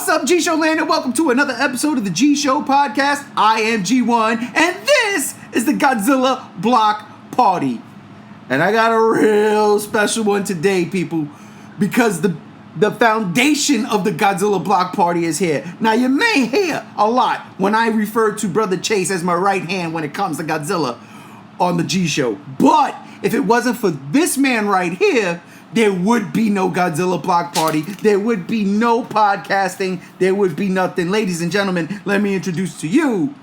What's up, G Show Land, and welcome to another episode of the G Show Podcast. I am G1, and this is the Godzilla Block Party. And I got a real special one today, people, because the foundation of the Godzilla Block Party is here. Now, you may hear a lot when I refer to Brother Chase as my right hand when it comes to Godzilla on the G Show. But if it wasn't for this man right here, there would be no Godzilla Block Party. There would be no podcasting. There would be nothing. Ladies and gentlemen, let me introduce to you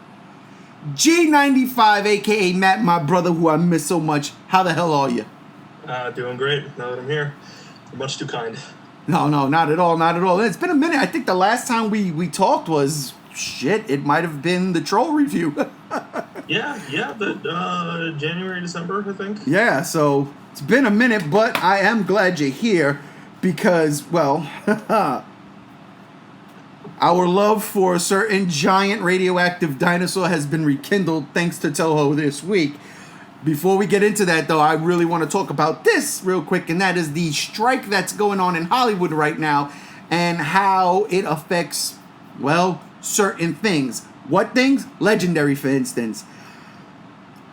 G95, a.k.a. Matt, my brother, who I miss so much. How the hell are you? Doing great. Now that I'm here. You're much too kind. No, not at all, not at all. It's been a minute. I think the last time we talked was, it might have been the Troll review. Yeah, the January, December, I think. Yeah, so it's been a minute, but I am glad you're here because, well, our love for a certain giant radioactive dinosaur has been rekindled thanks to Toho this week. Before we get into that, though, I really want to talk about this real quick, and that is the strike that's going on in Hollywood right now and how it affects, well, certain things. What things? Legendary, for instance.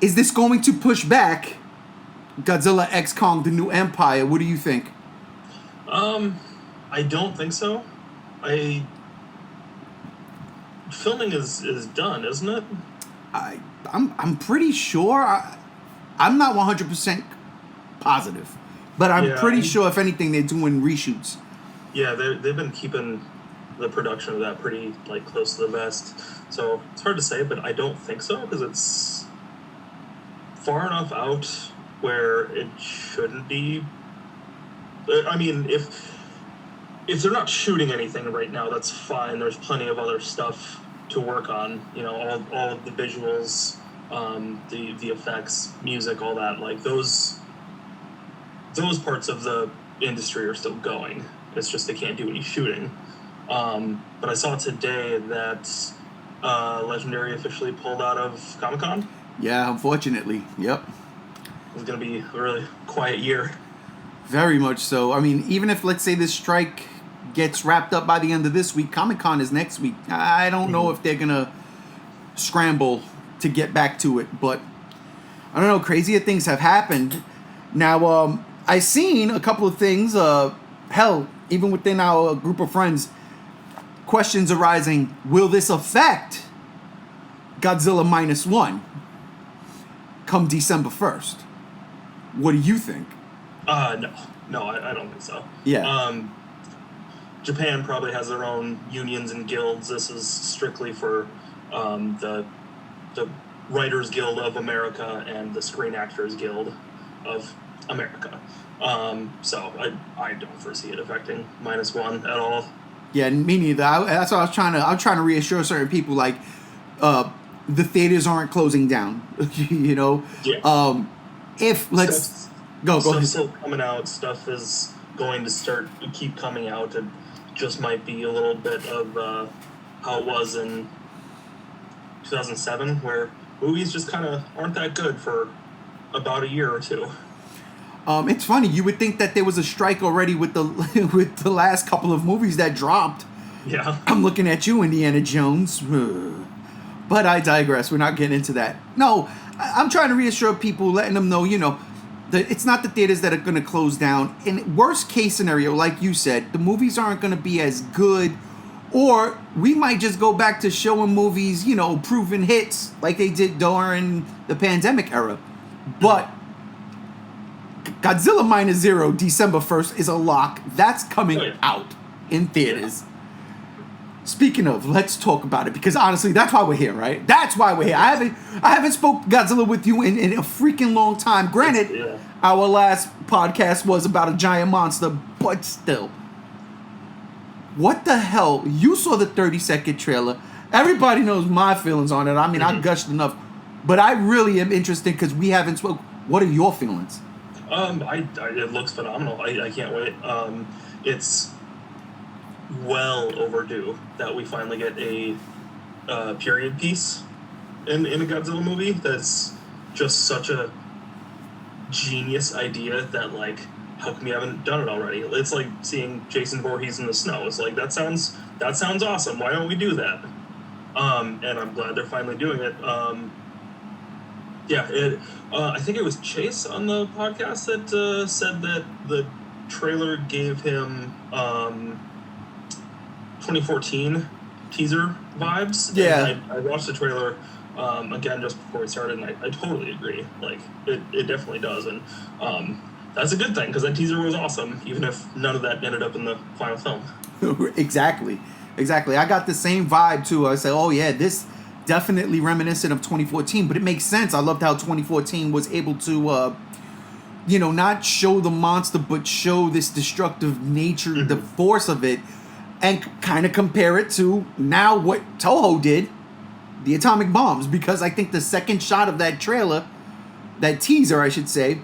Is this going to push back Godzilla X Kong, The New Empire? What do you think? I don't think so. Filming is done, isn't it? I'm pretty sure. I'm not 100% positive, but I'm pretty sure, if anything, they're doing reshoots. Yeah, they've been keeping the production of that pretty close to the vest. So it's hard to say, but I don't think so because it's far enough out where it shouldn't be. I mean, if they're not shooting anything right now, that's fine. There's plenty of other stuff to work on. You know, all of the visuals, the effects, music, all that. Like those parts of the industry are still going. It's just they can't do any shooting. But I saw today that Legendary officially pulled out of Comic-Con. Yeah, unfortunately. Yep. It's going to be a really quiet year. Very much so. I mean, even if, let's say, this strike gets wrapped up by the end of this week, Comic-Con is next week. I don't know if they're going to scramble to get back to it. But, I don't know, crazier things have happened. Now, I seen a couple of things. Hell, even within our group of friends, questions arising, will this affect Godzilla -1 come December 1st? What do you think? No, I don't think so. Yeah. Japan probably has their own unions and guilds. This is strictly for the Writers Guild of America and the Screen Actors Guild of America. So I don't foresee it affecting -1 at all. Yeah, me neither. That's what I'm trying to reassure certain people, like, the theaters aren't closing down. You know? Yeah. If let's go ahead. Still coming out. Stuff is going to keep coming out. It just might be a little bit of how it was in 2007, where movies just kind of aren't that good for about a year or two. It's funny. You would think that there was a strike already with the last couple of movies that dropped. Yeah. I'm looking at you, Indiana Jones. But I digress. We're not getting into that. No, I'm trying to reassure people, letting them know, that it's not the theaters that are going to close down. In worst case scenario, like you said, the movies aren't going to be as good, or we might just go back to showing movies, proven hits like they did during the pandemic era. But Godzilla -0, December 1st, is a lock. That's coming out in theaters. Yeah. Speaking of, let's talk about it, because honestly, that's why we're here, right? That's why we're here. I haven't spoke Godzilla with you in a freaking long time. Granted, our last podcast was about a giant monster, but still. What the hell? You saw the 30-second trailer. Everybody knows my feelings on it. I mean, I gushed enough. But I really am interested because we haven't spoke. What are your feelings? It looks phenomenal. I can't wait. It's well overdue that we finally get a period piece in a Godzilla movie. That's just such a genius idea that how come you haven't done it already? It's like seeing Jason Voorhees in the snow. It's like, that sounds awesome. Why don't we do that? And I'm glad they're finally doing it. I think it was Chase on the podcast that said that the trailer gave him 2014 teaser vibes. Yeah. And I watched the trailer again just before we started, and I totally agree. Like, it definitely does. And that's a good thing, because that teaser was awesome, even if none of that ended up in the final film. Exactly. I got the same vibe too. I said, oh yeah, this definitely reminiscent of 2014, but it makes sense. I loved how 2014 was able to not show the monster, but show this destructive nature, the force of it, and kind of compare it to now what Toho did, the atomic bombs, because I think the second shot of that trailer, that teaser, I should say,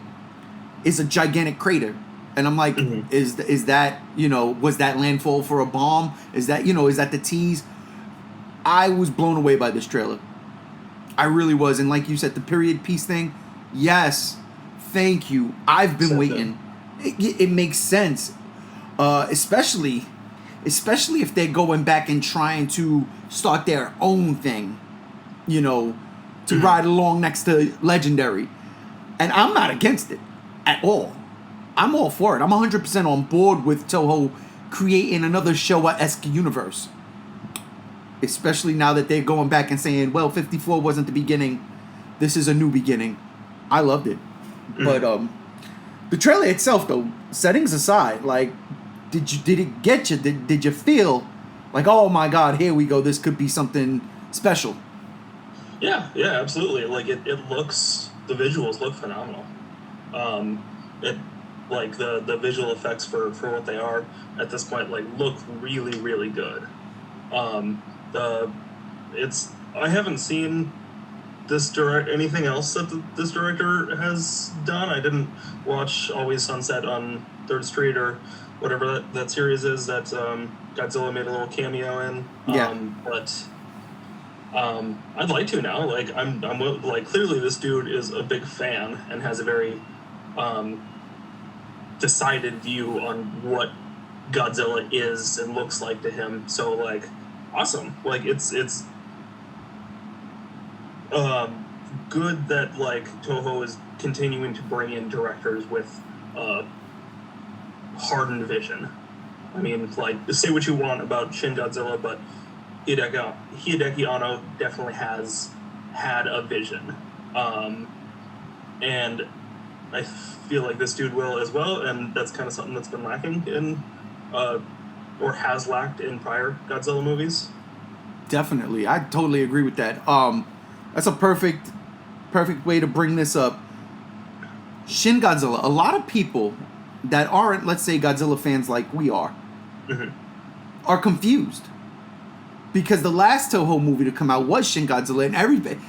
is a gigantic crater. And I'm like, is that, was that landfall for a bomb? Is that the tease? I was blown away by this trailer. I really was. And like you said, the period piece thing, yes, thank you. I've been waiting. It makes sense. Especially if they're going back and trying to start their own thing, to ride along next to Legendary. And I'm not against it at all. I'm all for it. I'm 100% on board with Toho creating another Showa-esque universe. Especially now that they're going back and saying, well, 54 wasn't the beginning. This is a new beginning. I loved it. But the trailer itself, though, settings aside, like, did it get you? Did you feel like, oh my God, here we go, this could be something special? Yeah, absolutely. Like, the visuals look phenomenal. The visual effects for what they are at this point, like, look really, really good. I haven't seen anything else that this director has done. I didn't watch Always Sunset on 3rd Street or whatever that series is that Godzilla made a little cameo in. I'd like to now. Like, I'm like, clearly this dude is a big fan and has a very decided view on what Godzilla is and looks like to him. So, like, awesome. Like, it's good that, like, Toho is continuing to bring in directors with hardened vision. I mean, like, say what you want about Shin Godzilla, but Hideaki Anno definitely has had a vision. And I feel like this dude will as well, and that's kind of something that's been lacking in, or has lacked in prior Godzilla movies. Definitely. I totally agree with that. That's a perfect way to bring this up. Shin Godzilla. A lot of people that aren't, let's say, Godzilla fans like we are are confused. Because the last Toho movie to come out was Shin Godzilla, and everything.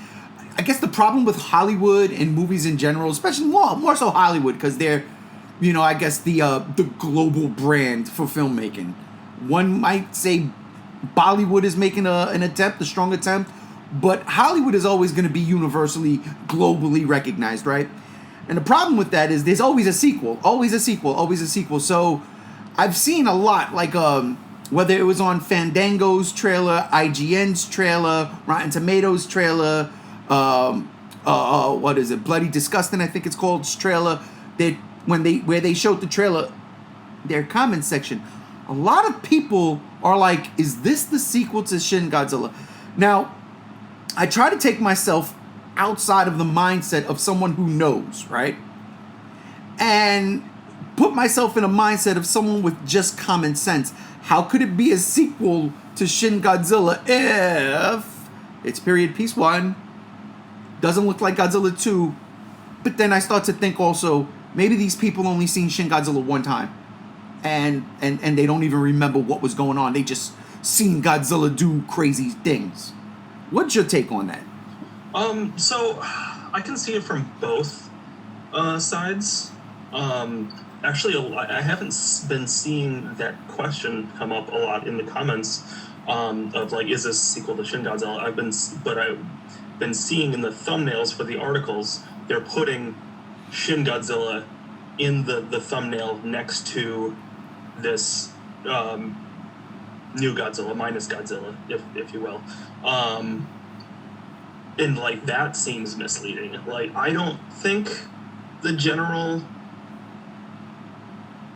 I guess the problem with Hollywood and movies in general, especially more so Hollywood, because they're, I guess the global brand for filmmaking. One might say Bollywood is making a strong attempt, but Hollywood is always going to be universally, globally recognized, right? And the problem with that is there's always a sequel. So I've seen a lot, like whether it was on Fandango's trailer, IGN's trailer, Rotten Tomatoes trailer, what is it? Bloody Disgusting, I think it's called, trailer. Where they showed the trailer, their comment section, a lot of people are like, is this the sequel to Shin Godzilla? Now, I try to take myself outside of the mindset of someone who knows, right? And put myself in a mindset of someone with just common sense. How could it be a sequel to Shin Godzilla if it's period piece 1, doesn't look like Godzilla 2, but then I start to think also, maybe these people only seen Shin Godzilla one time, and they don't even remember what was going on. They just seen Godzilla do crazy things. What's your take on that? So I can see it from both sides. Actually, I haven't been seeing that question come up a lot in the comments of, like, is this a sequel to Shin Godzilla? I've been seeing in the thumbnails for the articles, they're putting Shin Godzilla in the thumbnail next to this new Godzilla, minus Godzilla, if you will. And like that seems misleading. Like I don't think the general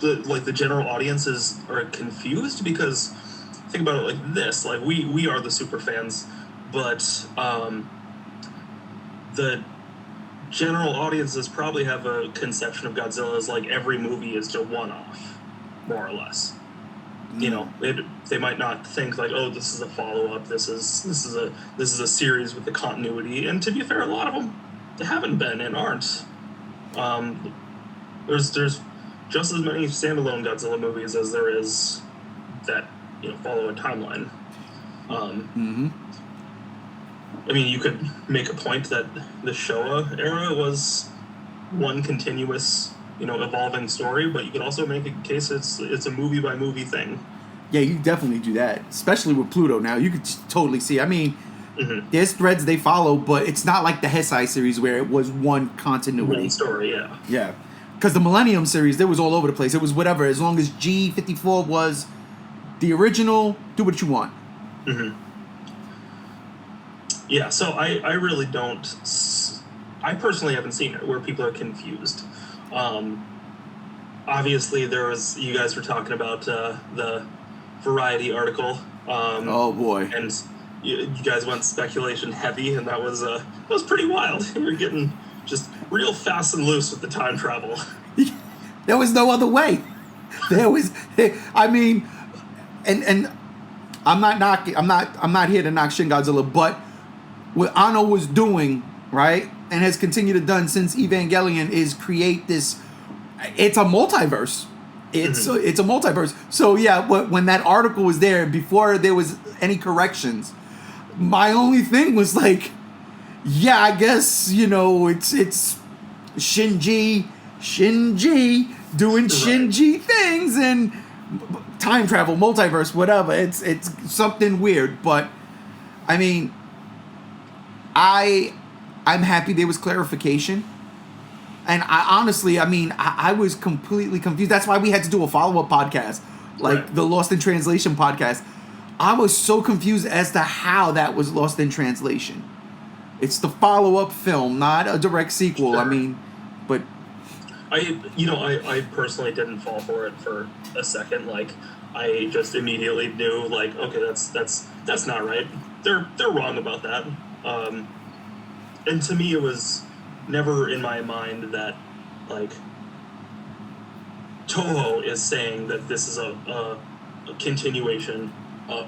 audiences are confused, because think about it like this: like we are the super fans, but the general audiences probably have a conception of Godzilla as like every movie is a one-off, more or less. You know, they might not think like, oh, this is a follow-up. This is a series with the continuity. And to be fair, a lot of them haven't been and aren't. There's just as many standalone Godzilla movies as there is that follow a timeline. I mean, you could make a point that the Showa era was one continuous, evolving story, but you could also make a case it's a movie by movie thing. Yeah, you definitely do that, especially with Pluto now. You could totally see. I mean, there's threads they follow, but it's not like the Heisei series where it was one continuity. One story, yeah. Yeah. Because the Millennium series, it was all over the place. It was whatever. As long as G94 was the original, do what you want. Yeah, so I really don't... I personally haven't seen it where people are confused. Obviously, you guys were talking about the Variety article. Oh boy! And you guys went speculation heavy, and that was pretty wild. You were getting just real fast and loose with the time travel. There was no other way. I mean, and I'm not here to knock Shin Godzilla, but what Anno was doing, right, and has continued to done since Evangelion, is create this. It's a multiverse. It's a multiverse. So yeah, when that article was there, before there was any corrections, my only thing was like, yeah, I guess it's Shinji doing Shinji things and time travel, multiverse, whatever. It's something weird, but I mean, I'm happy there was clarification. And I was completely confused. That's why we had to do a follow-up podcast, like the Lost in Translation podcast. I was so confused as to how that was lost in translation. It's the follow-up film, not a direct sequel. Sure. I mean, but I personally didn't fall for it for a second. Like, I just immediately knew, like, okay, that's not right. They're wrong about that. And to me, it was never in my mind that, like, Toho is saying that this is a continuation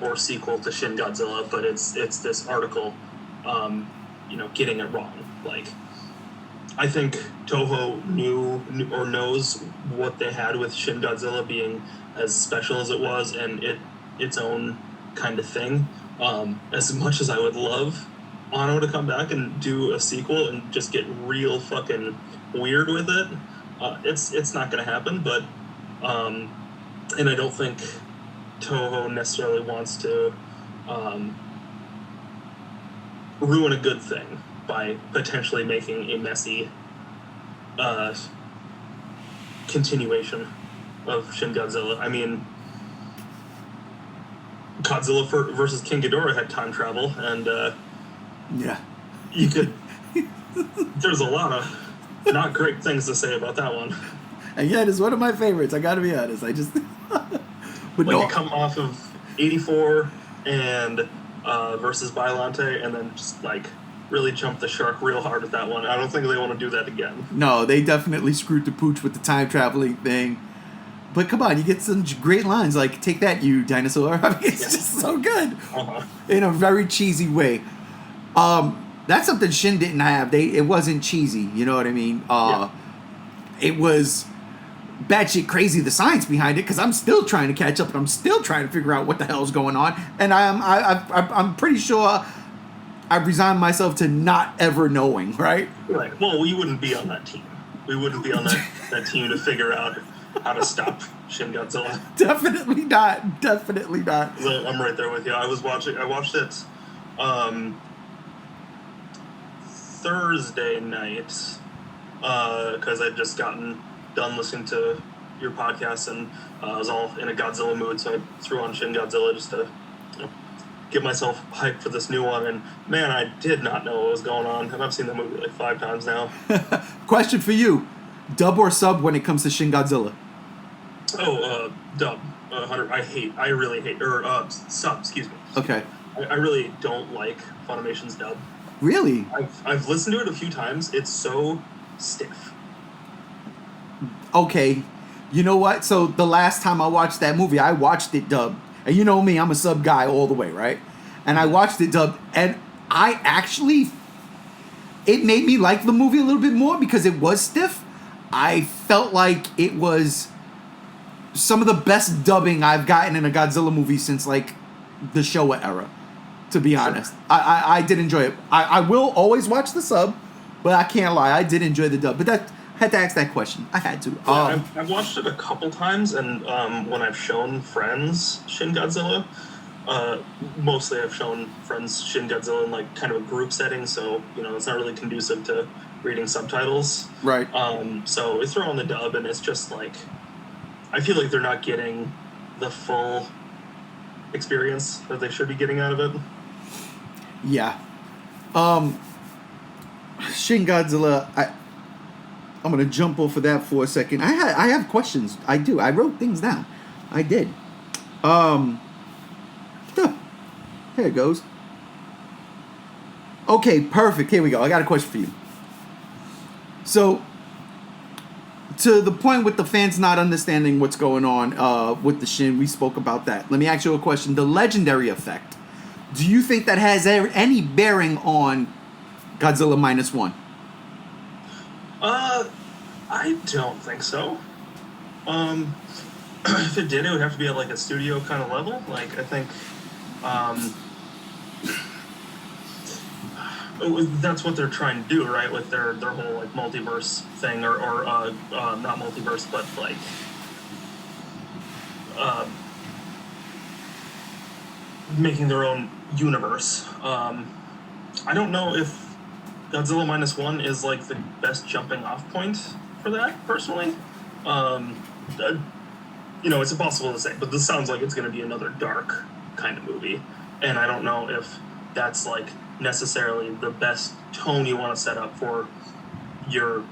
or sequel to Shin Godzilla, but it's this article, getting it wrong. Like, I think Toho knew or knows what they had with Shin Godzilla being as special as it was and its own kind of thing. As much as I would love Anno to come back and do a sequel and just get real fucking weird with it, it's not going to happen. But and I don't think Toho necessarily wants to ruin a good thing by potentially making a messy continuation of Shin Godzilla. I mean, Godzilla versus King Ghidorah had time travel, and yeah, you could. There's a lot of not great things to say about that one. And yet, it's one of my favorites. I got to be honest. I just. But when you come off of 84 and versus Bylante, and then just like really jump the shark real hard with that one, I don't think they want to do that again. No, they definitely screwed the pooch with the time traveling thing. But come on, you get some great lines like "Take that, you dinosaur." I mean, it's just so good in a very cheesy way. That's something Shin didn't have. It wasn't cheesy. You know what I mean? It was batshit crazy, the science behind it, because I'm still trying to catch up and I'm still trying to figure out what the hell's going on. And I'm pretty sure I've resigned myself to not ever knowing. Right. Right. Well, we wouldn't be on that team. We wouldn't be on that team to figure out how to stop Shin Godzilla. Definitely not. Definitely not. So I'm right there with you. I watched it Thursday night because I'd just gotten done listening to your podcast, and I was all in a Godzilla mood, so I threw on Shin Godzilla just to get myself hyped for this new one. And man, I did not know what was going on, and I've seen the movie like 5 times now. Question for you: dub or sub when it comes to Shin Godzilla? Oh, dub. 100. I really hate, or sub. Excuse me. Okay. I really don't like Funimation's dub. Really? I've listened to it a few times. It's so stiff. Okay. You know what? So the last time I watched that movie, I watched it dubbed. And you know me, I'm a sub guy all the way, right? And I watched it dubbed, and I actually, it made me like the movie a little bit more because it was stiff. I felt like it was some of the best dubbing I've gotten in a Godzilla movie since like the Showa era, to be honest. I did enjoy it. I will always watch the sub, but I can't lie, I did enjoy the dub. But that, I had to ask that question. I had to. Yeah, I've watched it a couple times, and when I've shown friends Shin Godzilla, mostly I've shown friends Shin Godzilla in like kind of a group setting, so it's not really conducive to reading subtitles. Right. So we throw on the dub, and it's just like, I feel like they're not getting the full experience that they should be getting out of it. Yeah. Shin Godzilla, I'm gonna jump off of that for a second. I have questions. I do. I wrote things down. I did. Here it goes. Okay, perfect. Here we go. I got a question for you. So, to the point with the fans not understanding what's going on with the Shin, we spoke about that. Let me ask you a question. The legendary effect. Do you think that has any bearing on Godzilla -1? I don't think so. If it did, it would have to be at like a studio kind of level. Like, I think, that's what they're trying to do, right? With their whole like multiverse thing, or not multiverse, but like, making their own universe. I don't know if Godzilla -1 is like the best jumping off point for that, personally. It's impossible to say, but this sounds like it's going to be another dark kind of movie, and I don't know if that's like necessarily the best tone you want to set up for your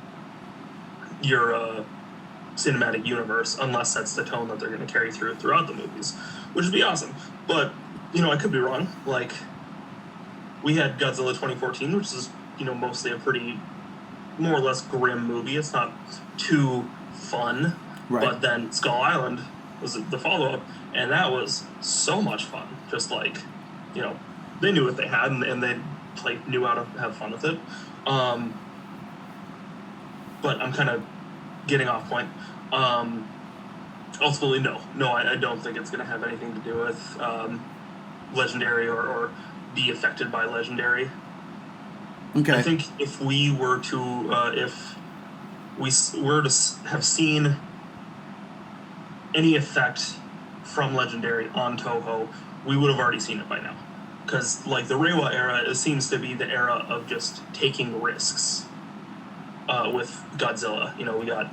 cinematic universe, unless that's the tone that they're going to carry throughout the movies, which would be awesome. But I could be wrong. Like, we had Godzilla 2014, which is mostly a pretty more or less grim movie. It's not too fun. Right. But then Skull Island was the follow-up, and that was so much fun. Just like, they knew what they had, and they knew how to have fun with it. But I'm kind of getting off point. Ultimately, no, I don't think it's going to have anything to do with Legendary or be affected by Legendary. Okay. I think if we were to, have seen any effect from Legendary on Toho, we would have already seen it by now. Because, like, the Reiwa era, it seems to be the era of just taking risks with Godzilla. We got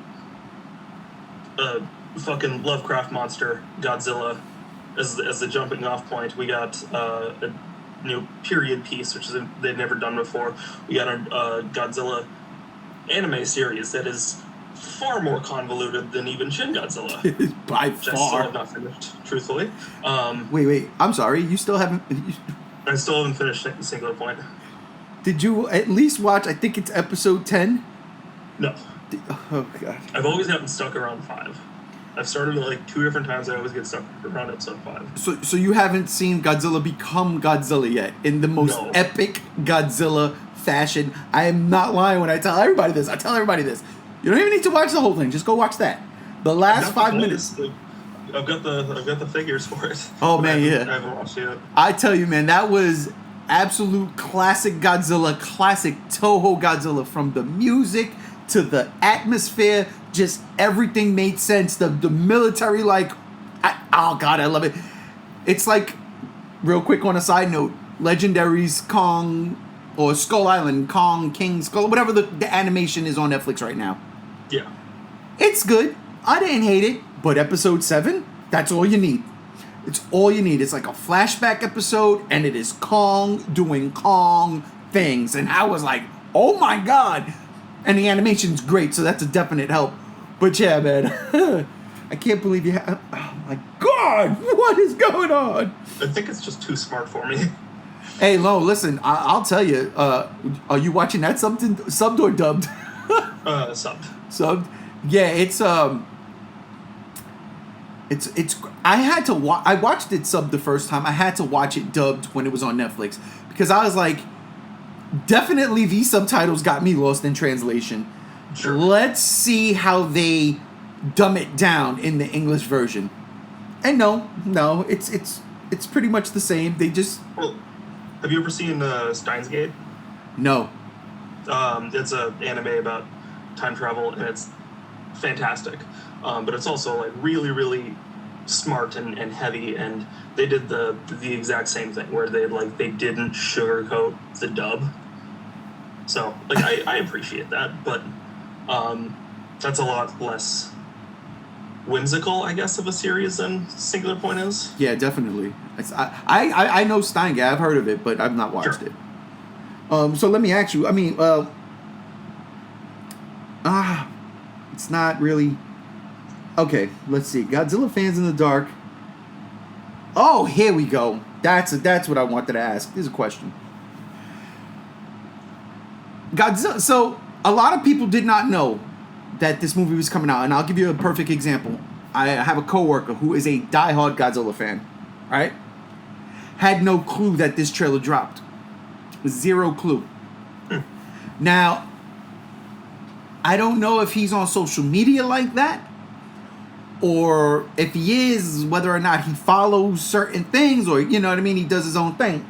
a fucking Lovecraft monster, Godzilla, as the jumping off point. We got a new period piece, which they've never done before. We got a Godzilla anime series that is far more convoluted than even Shin Godzilla. By which far. I still have not finished, truthfully. Wait. I'm sorry. You still haven't... I still haven't finished Singular Point. Did you at least watch, I think it's episode 10? No. Oh, God. I've always gotten stuck around 5. I've started it like 2 different times. I always get stuck around episode 5. So you haven't seen Godzilla become Godzilla yet in the most epic Godzilla fashion. I am not lying when I tell everybody this. You don't even need to watch the whole thing. Just go watch that. The last 5 minutes. I've got the figures for it. Oh man, I haven't watched it yet. I tell you, man, that was absolute classic Godzilla, classic Toho Godzilla, from the music to the atmosphere. Just everything made sense. The military, like, oh God, I love it. It's like, real quick on a side note, Legendary's Kong, or Skull Island, Kong, King Skull, whatever the animation is on Netflix right now. Yeah. It's good. I didn't hate it, but episode 7, that's all you need. It's all you need. It's like a flashback episode, and it is Kong doing Kong things. And I was like, oh my god. And the animation's great, so that's a definite help. But yeah, man, I can't believe you have... Oh my god, what is going on? I think it's just too smart for me. Hey, Lo, listen, I'll tell you, are you watching that subbed or dubbed? Subbed. Subbed? Yeah, it's I had to I watched it subbed the first time. I had to watch it dubbed when it was on Netflix because I was like, definitely these subtitles got me lost in translation. Sure. Let's see how they dumb it down in the English version. And no, it's pretty much the same. They just... Well, have you ever seen Steins Gate? No. It's an anime about time travel, and it's fantastic. But it's also like really, really smart and heavy, and they did the exact same thing where they didn't sugarcoat the dub. So like I appreciate that, but that's a lot less whimsical, I guess, of a series than Singular Point is. Yeah, definitely. I know Steingate. I've heard of it, but I've not watched it. So let me ask you. I mean, it's not really. Okay, let's see. Godzilla fans in the dark. Oh, here we go. That's what I wanted to ask. Here's a question. Godzilla. So a lot of people did not know that this movie was coming out, and I'll give you a perfect example. I have a coworker who is a diehard Godzilla fan, right? Had no clue that this trailer dropped. Zero clue. Now, I don't know if he's on social media like that, or if he is, whether or not he follows certain things, or, you know what I mean, he does his own thing.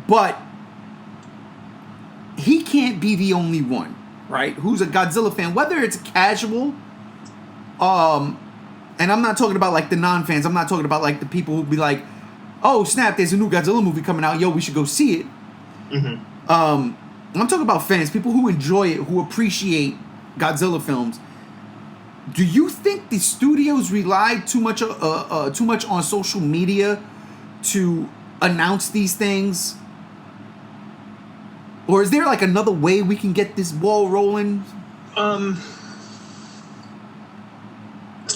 But he can't be the only one, right, who's a Godzilla fan, whether it's casual, and I'm not talking about like the non-fans, I'm not talking about like the people who be like, oh snap, there's a new Godzilla movie coming out, yo, we should go see it. Mm-hmm. I'm talking about fans, people who enjoy it, who appreciate Godzilla films. Do you think the studios rely too much on social media to announce these things? Or is there like another way we can get this ball rolling? I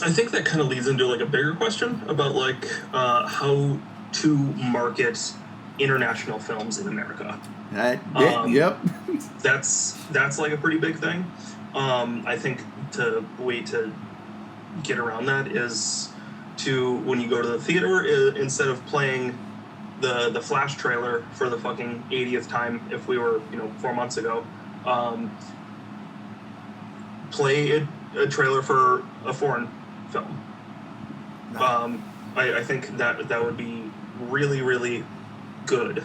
think that kind of leads into like a bigger question about like how to market international films in America. Yep. That's like a pretty big thing. I think the way to get around that is to, when you go to the theater, instead of playing the Flash trailer for the fucking 80th time, if we were 4 months ago, play a trailer for a foreign film. I think that would be really, really good.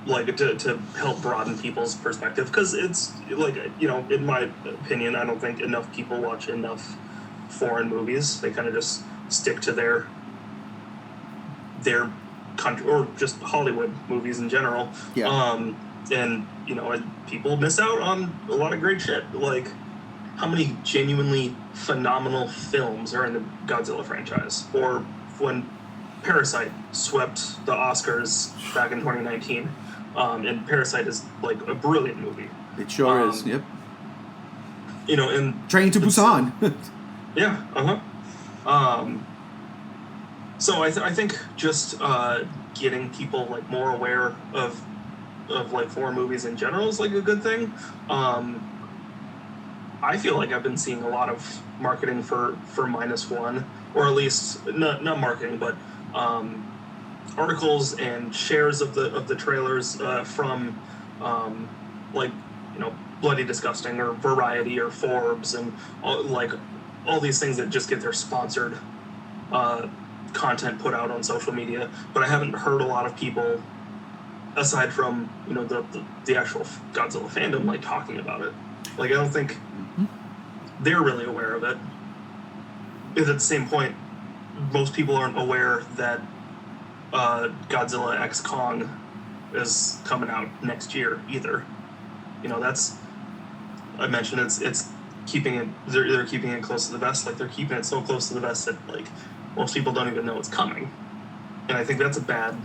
Like to help broaden people's perspective, because it's like, in my opinion, I don't think enough people watch enough foreign movies. They kind of just stick to their country, or just Hollywood movies in general. Yeah. And people miss out on a lot of great shit. Like, how many genuinely phenomenal films are in the Godzilla franchise? Or when Parasite swept the Oscars back in 2019. And Parasite is like a brilliant movie. It sure is. Yep. And Train to Busan. Yeah. So I think just getting people like more aware of like foreign movies in general is like a good thing. I feel like I've been seeing a lot of marketing for -1, or at least not marketing, but articles and shares of the trailers from Bloody Disgusting or Variety or Forbes and all these things that just get their sponsored content put out on social media. But I haven't heard a lot of people, aside from the actual Godzilla fandom, like talking about it. Like, I don't think they're really aware of it. Because at the same point, most people aren't aware that Godzilla X Kong is coming out next year either. I mentioned it's keeping it. They're keeping it close to the vest. Like they're keeping it so close to the vest that like most people don't even know it's coming. And I think that's a bad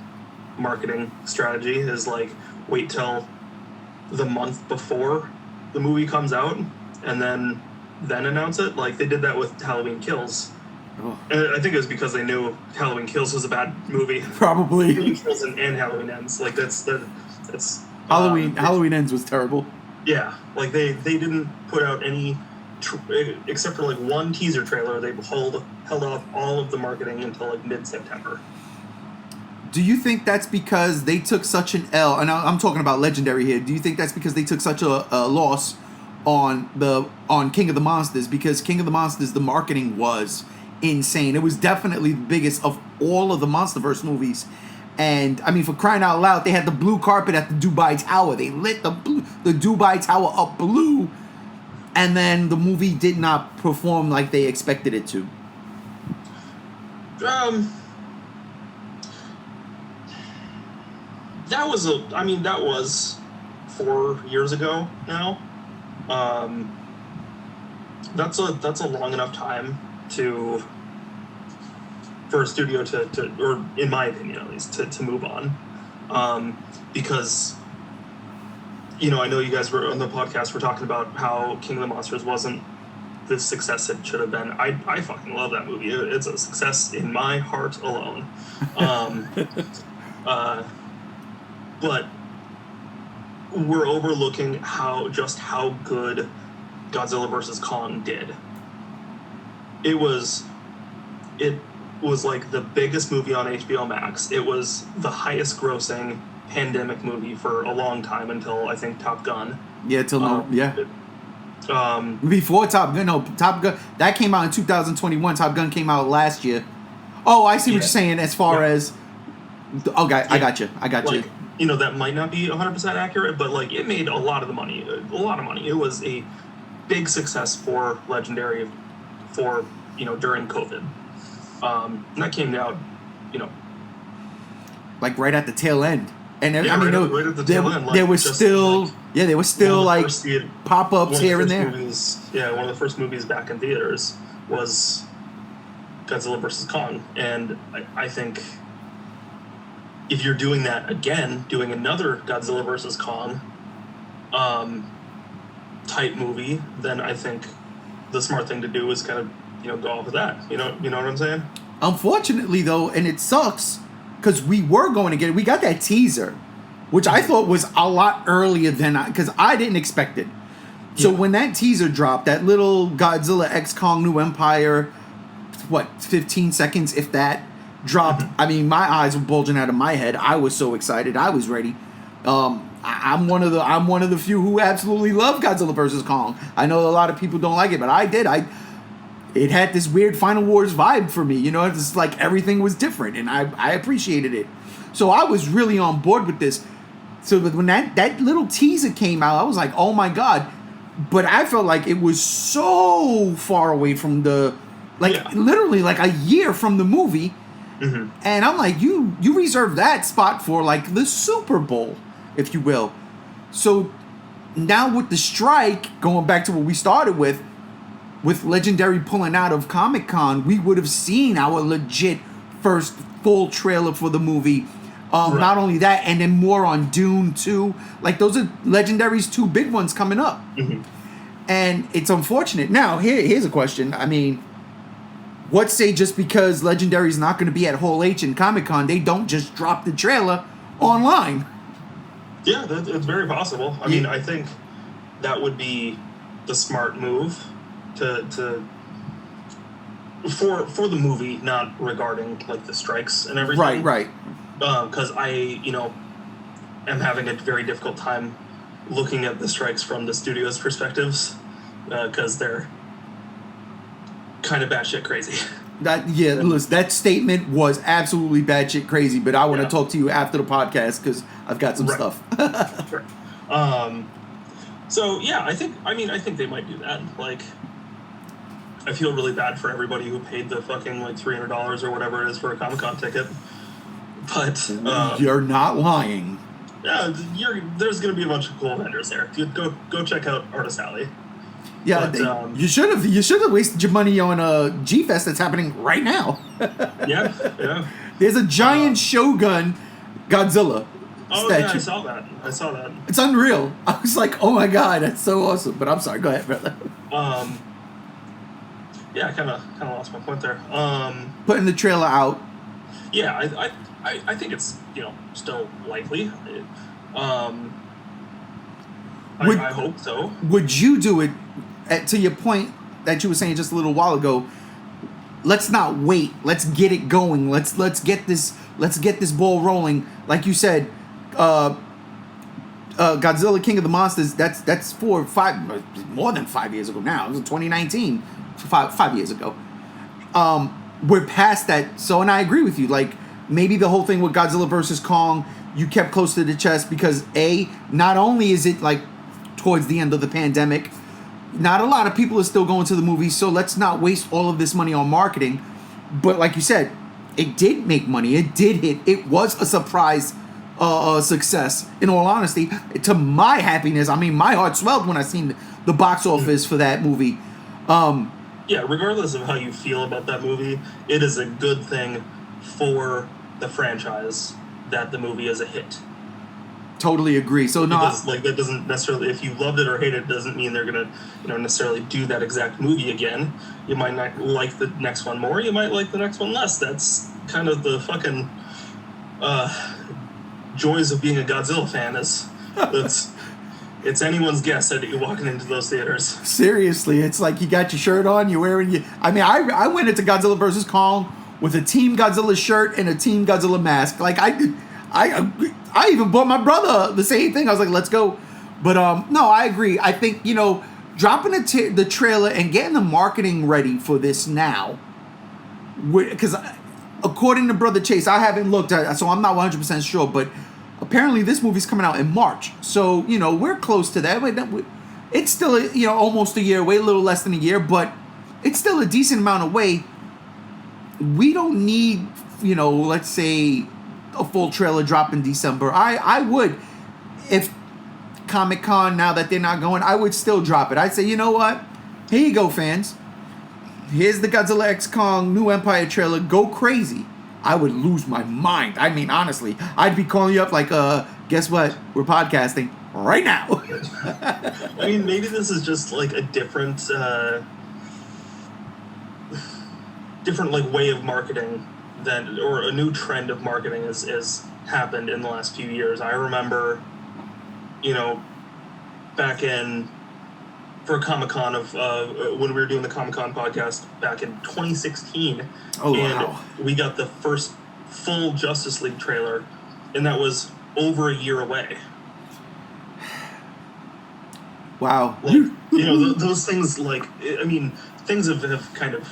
marketing strategy. Is like wait till the month before the movie comes out and then announce it. Like they did that with Halloween Kills. Oh. And I think it was because they knew Halloween Kills was a bad movie. Probably. Halloween Kills and Halloween Ends. Like that's Halloween Ends was terrible. Yeah, like they didn't put out any, except for like one teaser trailer. They held off all of the marketing until like mid-September. Do you think that's because they took such an L? And I'm talking about Legendary here. Do you think that's because they took such a loss on King of the Monsters? Because King of the Monsters, the marketing was insane. It was definitely the biggest of all of the MonsterVerse movies. And I mean, for crying out loud, they had the blue carpet at the Dubai Tower. They lit the Dubai Tower up blue, and then the movie did not perform like they expected it to. That was 4 years ago now. That's a long enough time for a studio to or in my opinion at least, to move on. Because, I know you guys were on the podcast, we're talking about how King of the Monsters wasn't the success it should have been. I fucking love that movie. It's a success in my heart alone. But we're overlooking how good Godzilla vs. Kong did. It was like the biggest movie on HBO Max. It was the highest grossing pandemic movie for a long time until I think Top Gun. Yeah, before Top Gun, that came out in 2021. Top Gun came out last year. Oh, I see what you're saying as far as... Okay, I got you. That might not be 100% accurate, but like it made a lot of money. It was a big success for Legendary during COVID. And that came out, like right at the tail end. And right at the tail end. There was still like pop-ups here and there. One of the first movies back in theaters was Godzilla vs. Kong. And I think if you're doing that again, doing another Godzilla vs. Kong type movie, then I think the smart thing to do is kind of, go off of that. You know what I'm saying? Unfortunately, though, and it sucks, because we were going to get it. We got that teaser, which I thought was a lot earlier than because I didn't expect it. So when that teaser dropped, that little Godzilla X Kong New Empire, 15 seconds, if that, dropped. Mm-hmm. I mean, my eyes were bulging out of my head. I was so excited. I was ready. I'm one of the few who absolutely love Godzilla vs. Kong. I know a lot of people don't like it, but I did. It had this weird Final Wars vibe for me. It's like everything was different, and I appreciated it. So I was really on board with this. So when that little teaser came out, I was like, oh my God. But I felt like it was so far away from literally like a year from the movie. Mm-hmm. And I'm like, you reserve that spot for like the Super Bowl, if you will. So now with the strike, going back to what we started with Legendary pulling out of Comic-Con, we would have seen our legit first full trailer for the movie. Right. Not only that, and then more on Dune 2. Like, those are Legendary's two big ones coming up. Mm-hmm. And it's unfortunate. Now, here's a question. I mean, what say just because Legendary's not going to be at Hall H and Comic-Con, they don't just drop the trailer online? Yeah, it's very possible. I mean, I think that would be the smart move for the movie, not regarding like the strikes and everything. Right. Because I am having a very difficult time looking at the strikes from the studio's perspectives, because they're kind of batshit crazy. Listen, that statement was absolutely batshit crazy, but I want to talk to you after the podcast because I've got some stuff. Sure. So yeah, I think they might do that. Like, I feel really bad for everybody who paid the fucking like $300 or whatever it is for a Comic-Con ticket. But you're not lying. Yeah, there's gonna be a bunch of cool vendors there. Go check out Artist Alley. Yeah, But, you should have wasted your money on G Fest that's happening right now. yeah. There's a giant Shogun Godzilla statue. Yeah, I saw that. It's unreal. I was like, oh my god, that's so awesome. But I'm sorry, go ahead, brother. Yeah, I kind of lost my point there. Putting the trailer out. Yeah, I think it's still likely. I hope so. Would you do it? To your point that you were saying just a little while ago, let's not wait. Let's get it going. Let's get this ball rolling. Like you said, Godzilla King of the Monsters. That's more than 5 years ago now. It was in 2019, 5 years ago. We're past that. So, and I agree with you. Like maybe the whole thing with Godzilla versus Kong, you kept close to the chest because not only is it like towards the end of the pandemic. Not a lot of people are still going to the movies, so let's not waste all of this money on marketing. But like you said, it did make money. It did hit. It was a surprise success, in all honesty. To my happiness, I mean, my heart swelled when I seen the box office for that movie. Yeah, regardless of how you feel about that movie, it is a good thing for the franchise that the movie is a hit. Totally agree. So no, because, like, that doesn't necessarily, if you loved it or hated it, doesn't mean they're gonna, necessarily do that exact movie again. You might not like the next one more. You might like the next one less. That's kind of the fucking joys of being a Godzilla fan. It's anyone's guess that you're walking into those theaters. Seriously, it's like you got your shirt on, you're wearing. I mean, I went into Godzilla versus Kong with a Team Godzilla shirt and a Team Godzilla mask. Like I even bought my brother the same thing. I was like, let's go. But no, I agree. I think, dropping the trailer and getting the marketing ready for this now. Because according to Brother Chase, I haven't looked at it, so I'm not 100% sure. But apparently this movie's coming out in March. So, we're close to that. It's still, almost a year away, a little less than a year. But it's still a decent amount away. We don't need, let's say, a full trailer drop in December. I would, if Comic-Con, now that they're not going, I would still drop it. I'd say, you know what? Here you go, fans. Here's the Godzilla X Kong New Empire trailer. Go crazy. I would lose my mind. I mean, honestly, I'd be calling you up like, guess what? We're podcasting right now. I mean, maybe this is just like a different like way of marketing or a new trend of marketing has happened in the last few years. I remember, back in for Comic-Con of when we were doing the Comic-Con podcast back in 2016. Oh, and wow. we got the first full Justice League trailer, and that was over a year away. Wow. Like, those things, like, I mean, things have kind of,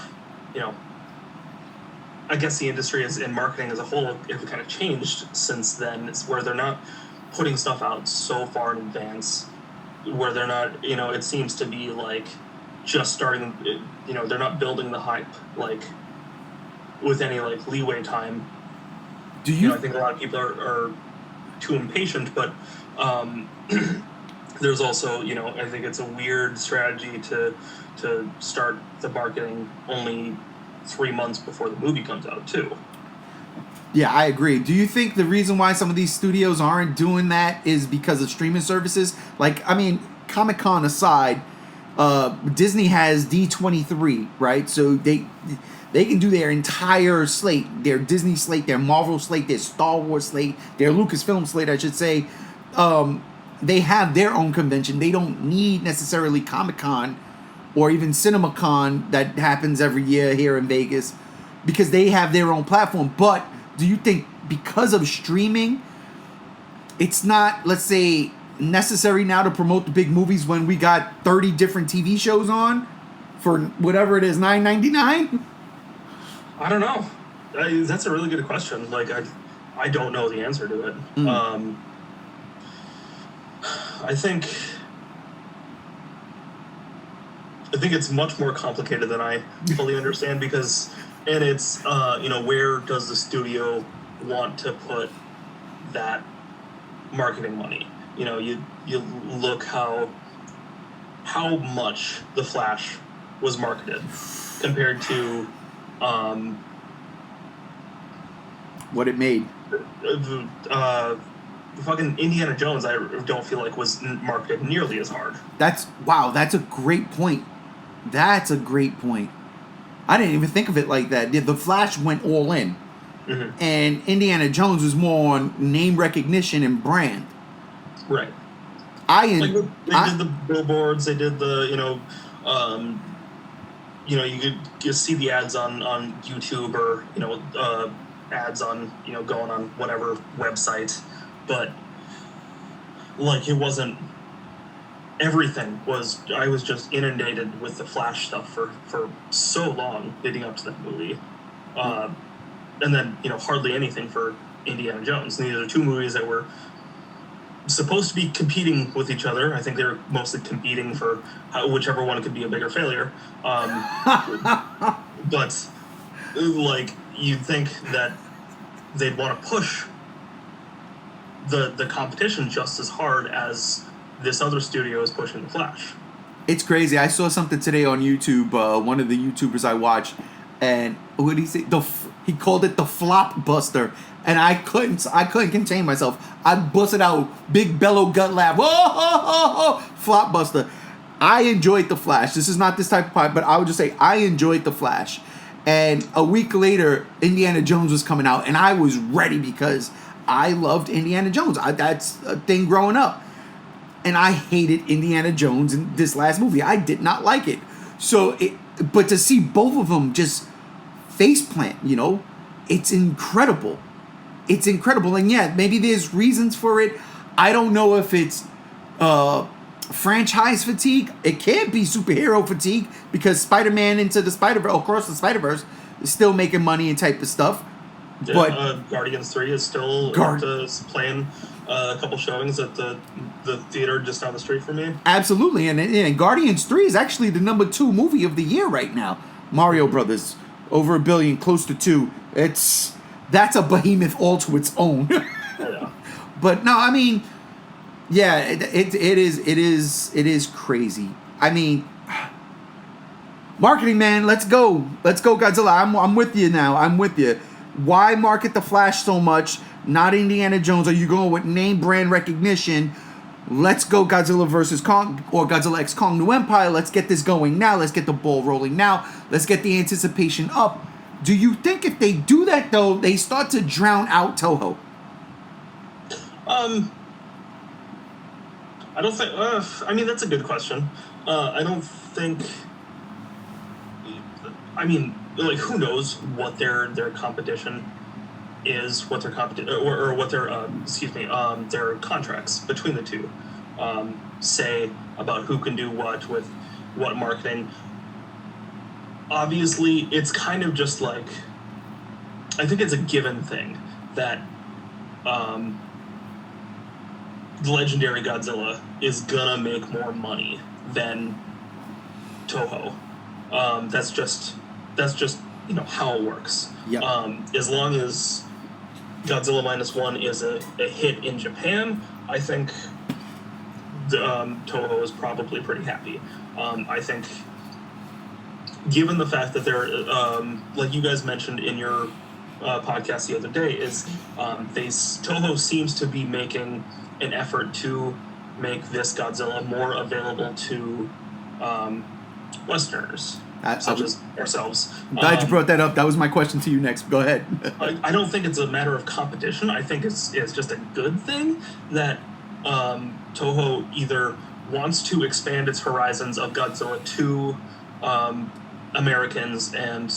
I guess the industry and marketing as a whole have kind of changed since then. It's where they're not putting stuff out so far in advance, where they're not, it seems to be like just starting, they're not building the hype, like, with any, like, leeway time. Do you? I think a lot of people are too impatient, but there's also, I think it's a weird strategy to start the marketing only 3 months before the movie comes out, too. Yeah, I agree. Do you think the reason why some of these studios aren't doing that is because of streaming services? Like, I mean, Comic-Con aside, Disney has D23, right? So they can do their entire slate, their Disney slate, their Marvel slate, their Star Wars slate, their Lucasfilm slate, I should say. They have their own convention. They don't need necessarily Comic-Con or even CinemaCon that happens every year here in Vegas because they have their own platform. But do you think because of streaming, it's not, let's say, necessary now to promote the big movies when we got 30 different TV shows on for whatever it is, $9.99? I don't know. That's a really good question. Like, I don't know the answer to it. I think it's much more complicated than I fully understand because, and it's, where does the studio want to put that marketing money? You look how how much The Flash was marketed compared to what it made. Fucking Indiana Jones, I don't feel like was marketed nearly as hard. That's a great point. That's a great point. I didn't even think of it like that. The Flash went all in. Mm-hmm. And Indiana Jones was more on name recognition and brand. Right. They did the billboards. They did the you could just see the ads on YouTube or ads on going on whatever website, but like it wasn't. Everything was. I was just inundated with the Flash stuff for so long leading up to that movie, and then hardly anything for Indiana Jones. And these are two movies that were supposed to be competing with each other. I think they were mostly competing for whichever one could be a bigger failure. But like you'd think that they'd want to push the competition just as hard as this other studio is pushing the Flash. It's crazy. I saw something today on YouTube. One of the YouTubers I watch, and what did he say? He called it the Flop Buster, and I couldn't contain myself. I busted out big bellow gut laugh. Whoa, Flop Buster. I enjoyed the Flash. This is not this type of pod, but I would just say I enjoyed the Flash. And a week later, Indiana Jones was coming out, and I was ready because I loved Indiana Jones. That's a thing growing up. And I hated Indiana Jones in this last movie. I did not like it. But to see both of them just faceplant, it's incredible. It's incredible. And yeah, maybe there's reasons for it. I don't know if it's franchise fatigue. It can't be superhero fatigue because Spider-Man Across the Spider-Verse is still making money and type of stuff. Yeah, but Guardians 3 is still playing a couple showings at the theater just down the street from me. Absolutely, and Guardians 3 is actually the number 2 movie of the year right now. Mario Brothers, over $1 billion, close to 2. That's a behemoth all to its own. Yeah. But no, I mean, yeah, it is crazy. I mean, marketing, man, let's go Godzilla. I'm with you now. I'm with you. Why market the Flash so much? Not Indiana Jones. Are you going with name brand recognition? Let's go Godzilla versus Kong or Godzilla X Kong New Empire. Let's get this going now. Let's get the ball rolling now. Let's get the anticipation up. Do you think if they do that, though, they start to drown out Toho? I don't think... I mean, that's a good question. I don't think... I mean, like, who knows what their competition is, what their or what their their contracts between the two say about who can do what with what marketing. Obviously, it's kind of just like, I think it's a given thing that legendary Godzilla is gonna make more money than Toho. That's just how it works. Yep. As long as Godzilla -1 is a hit in Japan, I think Toho is probably pretty happy. I think, given the fact that they're, like you guys mentioned in your podcast the other day, is Toho seems to be making an effort to make this Godzilla more available to Westerners. Such as ourselves. I'm glad you brought that up. That was my question to you next. Go ahead. I don't think it's a matter of competition. I think it's just a good thing that Toho either wants to expand its horizons of Godzilla to Americans and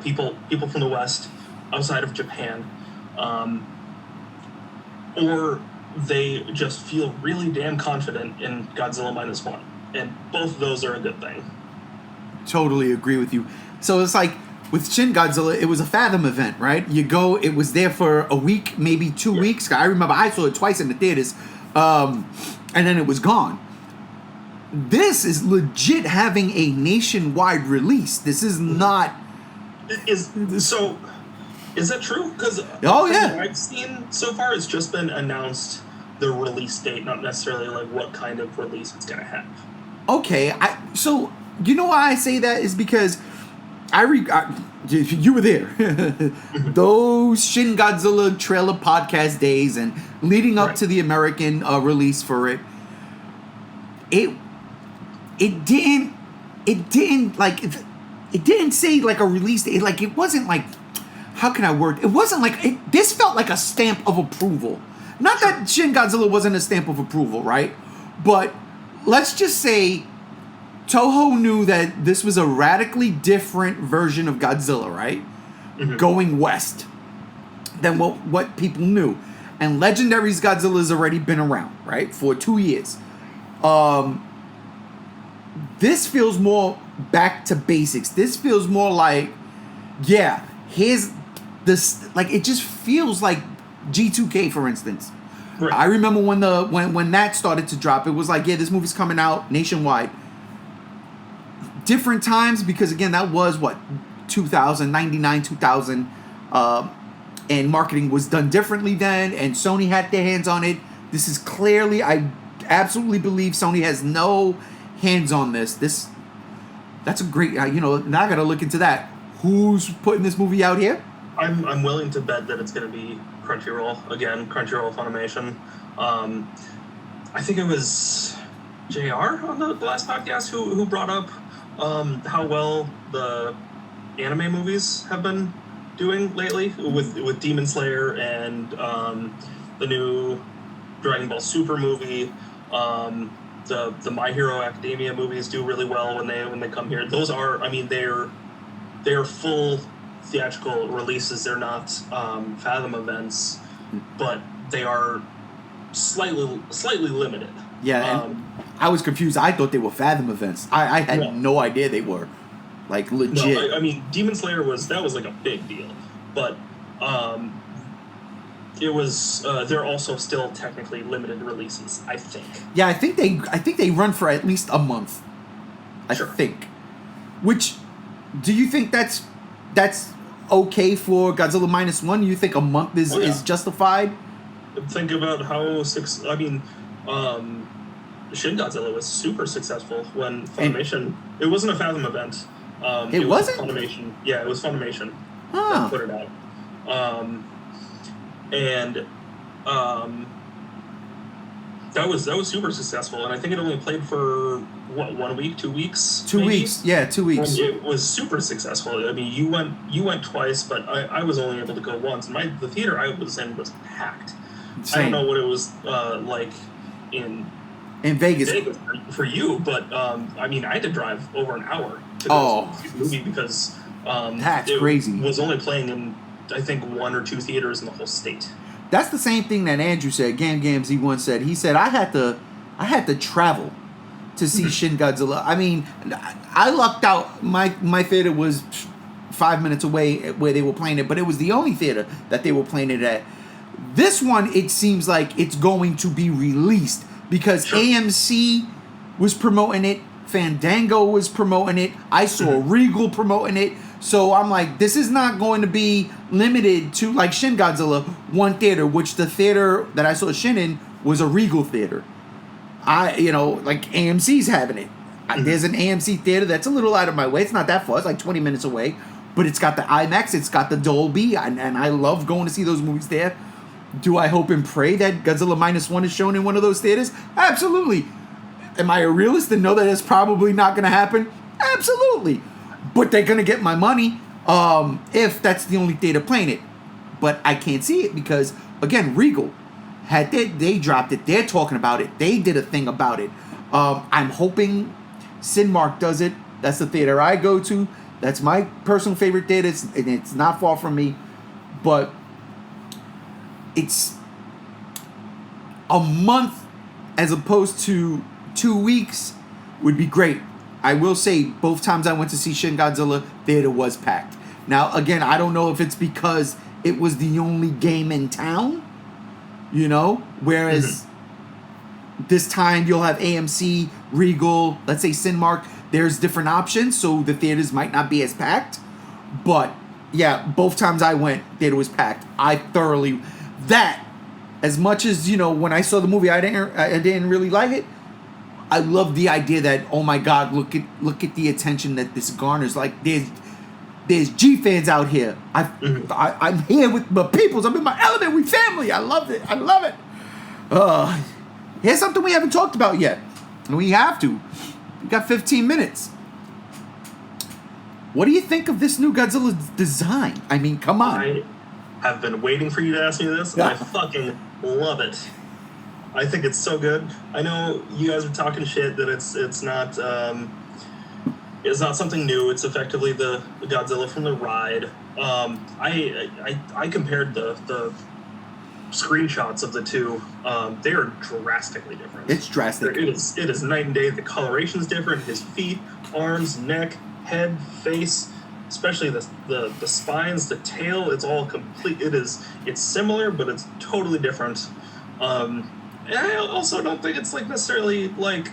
people from the West outside of Japan, or they just feel really damn confident in Godzilla -1, and both of those are a good thing. Totally agree with you. So it's like with Shin Godzilla, it was a Fathom event, right? You go, it was there for a week, maybe 2 weeks. I remember I saw it twice in the theaters, and then it was gone. This is legit having a nationwide release. This is not. Is that true? Because yeah, I've seen so far, it's just been announced the release date, not necessarily like what kind of release it's gonna have. Okay, so you know why I say that is because you were there. Those Shin Godzilla trailer podcast days and leading up to the American release for it. It didn't say like a release date. Like it wasn't like, how can I word? It wasn't like this felt like a stamp of approval. Not that Shin Godzilla wasn't a stamp of approval, right? But let's just say Toho knew that this was a radically different version of Godzilla, right? Mm-hmm. Going west than what people knew. And Legendary's Godzilla's already been around, right? For 2 years. This feels more back to basics. This feels more like, here's this, like, it just feels like G2K, for instance. Right. I remember when that started to drop, it was like, this movie's coming out nationwide. Different times, because again, that was 2000, 99, 2000, and marketing was done differently then, and Sony had their hands on it. This is clearly, I absolutely believe Sony has no hands on this. That's a great, now I gotta look into that. Who's putting this movie out here? I'm willing to bet that it's going to be Crunchyroll again. Crunchyroll Funimation. I think it was JR on the last podcast who brought up how well the anime movies have been doing lately with Demon Slayer and the new Dragon Ball Super movie. The My Hero Academia movies do really well when they come here. Those are, they are full theatrical releases. They're not Fathom events, but they are slightly limited. Yeah, and I was confused. I thought they were Fathom events. I had no idea they were, like, legit. No, Demon Slayer was like a big deal, but it was. They're also still technically limited releases, I think. Yeah, I think they run for at least a month. I think. Which, do you think that's okay for Godzilla -1? You think a month is justified? Think about how Shin Godzilla was super successful when Funimation. It wasn't a Fathom event. It wasn't? Funimation. Yeah, it was Funimation that put it out. That was super successful, and I think it only played for 1 week, 2 weeks. 2 weeks, 2 weeks. And it was super successful. You went twice, but I was only able to go once. And the theater I was in was packed. Same. I don't know what it was like in Vegas for you, but I had to drive over an hour to go see the movie because that's crazy. It was only playing in, I think, 1 or 2 theaters in the whole state. That's the same thing that Andrew said. Gam Z1 said. He said I had to travel to see Shin Godzilla. I lucked out. My theater was 5 minutes away where they were playing it, but it was the only theater that they were playing it at. This one, it seems like it's going to be released because AMC was promoting it, Fandango was promoting it, I saw Regal promoting it. So I'm like, this is not going to be limited to, like, Shin Godzilla, one theater, which the theater that I saw Shin in was a Regal theater. Like AMC's having it. There's an AMC theater that's a little out of my way. It's not that far. It's like 20 minutes away. But it's got the IMAX. It's got the Dolby. And I love going to see those movies there. Do I hope and pray that Godzilla -1 is shown in one of those theaters? Absolutely. Am I a realist and know that it's probably not going to happen? Absolutely. But they're going to get my money if that's the only theater playing it. But I can't see it because, again, Regal, they dropped it. They're talking about it. They did a thing about it. I'm hoping Cinemark does it. That's the theater I go to. That's my personal favorite theater. It's not far from me. But it's a month as opposed to 2 weeks would be great. I will say both times I went to see Shin Godzilla, theater was packed. Now, again, I don't know if it's because it was the only game in town, whereas this time you'll have AMC, Regal, let's say Cinemark. There's different options, so the theaters might not be as packed. But, yeah, both times I went, theater was packed. As much as, when I saw the movie, I didn't really like it. I love the idea that, oh my God, look at the attention that this garners. Like there's G fans out here. I'm here with my peoples. I'm in my element. We family. I love it. Here's something we haven't talked about yet, and we have to. We got 15 minutes. What do you think of this new Godzilla design? I mean, come on. I have been waiting for you to ask me this, and I fucking love it. I think it's so good. I know you guys are talking shit that it's not something new. It's effectively the Godzilla from the ride. I compared the screenshots of the two. They are drastically different. It's drastic. It is night and day. The coloration's different. His feet, arms, neck, head, face, especially the spines, the tail. It's all complete. It's similar, but it's totally different. And I also don't think it's like necessarily like.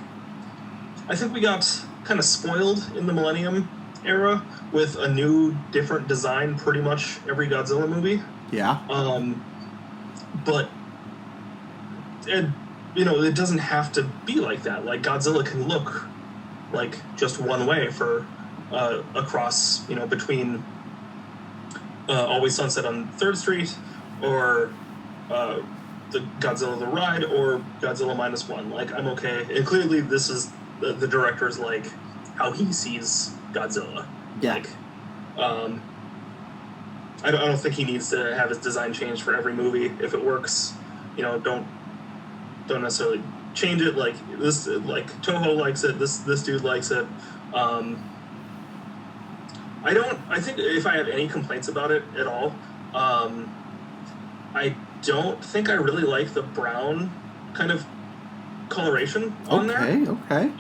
I think we got kind of spoiled in the Millennium era with a new, different design pretty much every Godzilla movie. Yeah. But it doesn't have to be like that. Like Godzilla can look like just one way for across between Always Sunset on 3rd Street or the Godzilla the Ride or Godzilla -1. Like I'm okay. And clearly this is the director's like how he sees Godzilla. Yeah. Like, I don't think he needs to have his design changed for every movie. If it works, don't necessarily change it. Like this, like Toho likes it. This dude likes it. I think if I have any complaints about it at all, I don't think I really like the brown kind of coloration on there. Okay.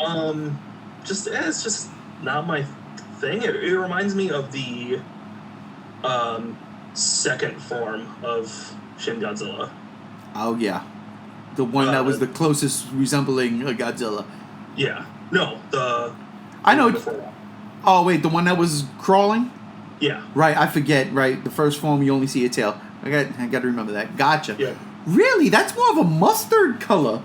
It's just not my thing. It reminds me of the second form of Shin Godzilla. Oh yeah, the one that was the closest resembling a Godzilla. Yeah. No, I know. Before that. Oh wait, the one that was crawling. Yeah. Right, I forget. Right, the first form you only see a tail. I got to remember that. Gotcha. Yeah. Really, that's more of a mustard color.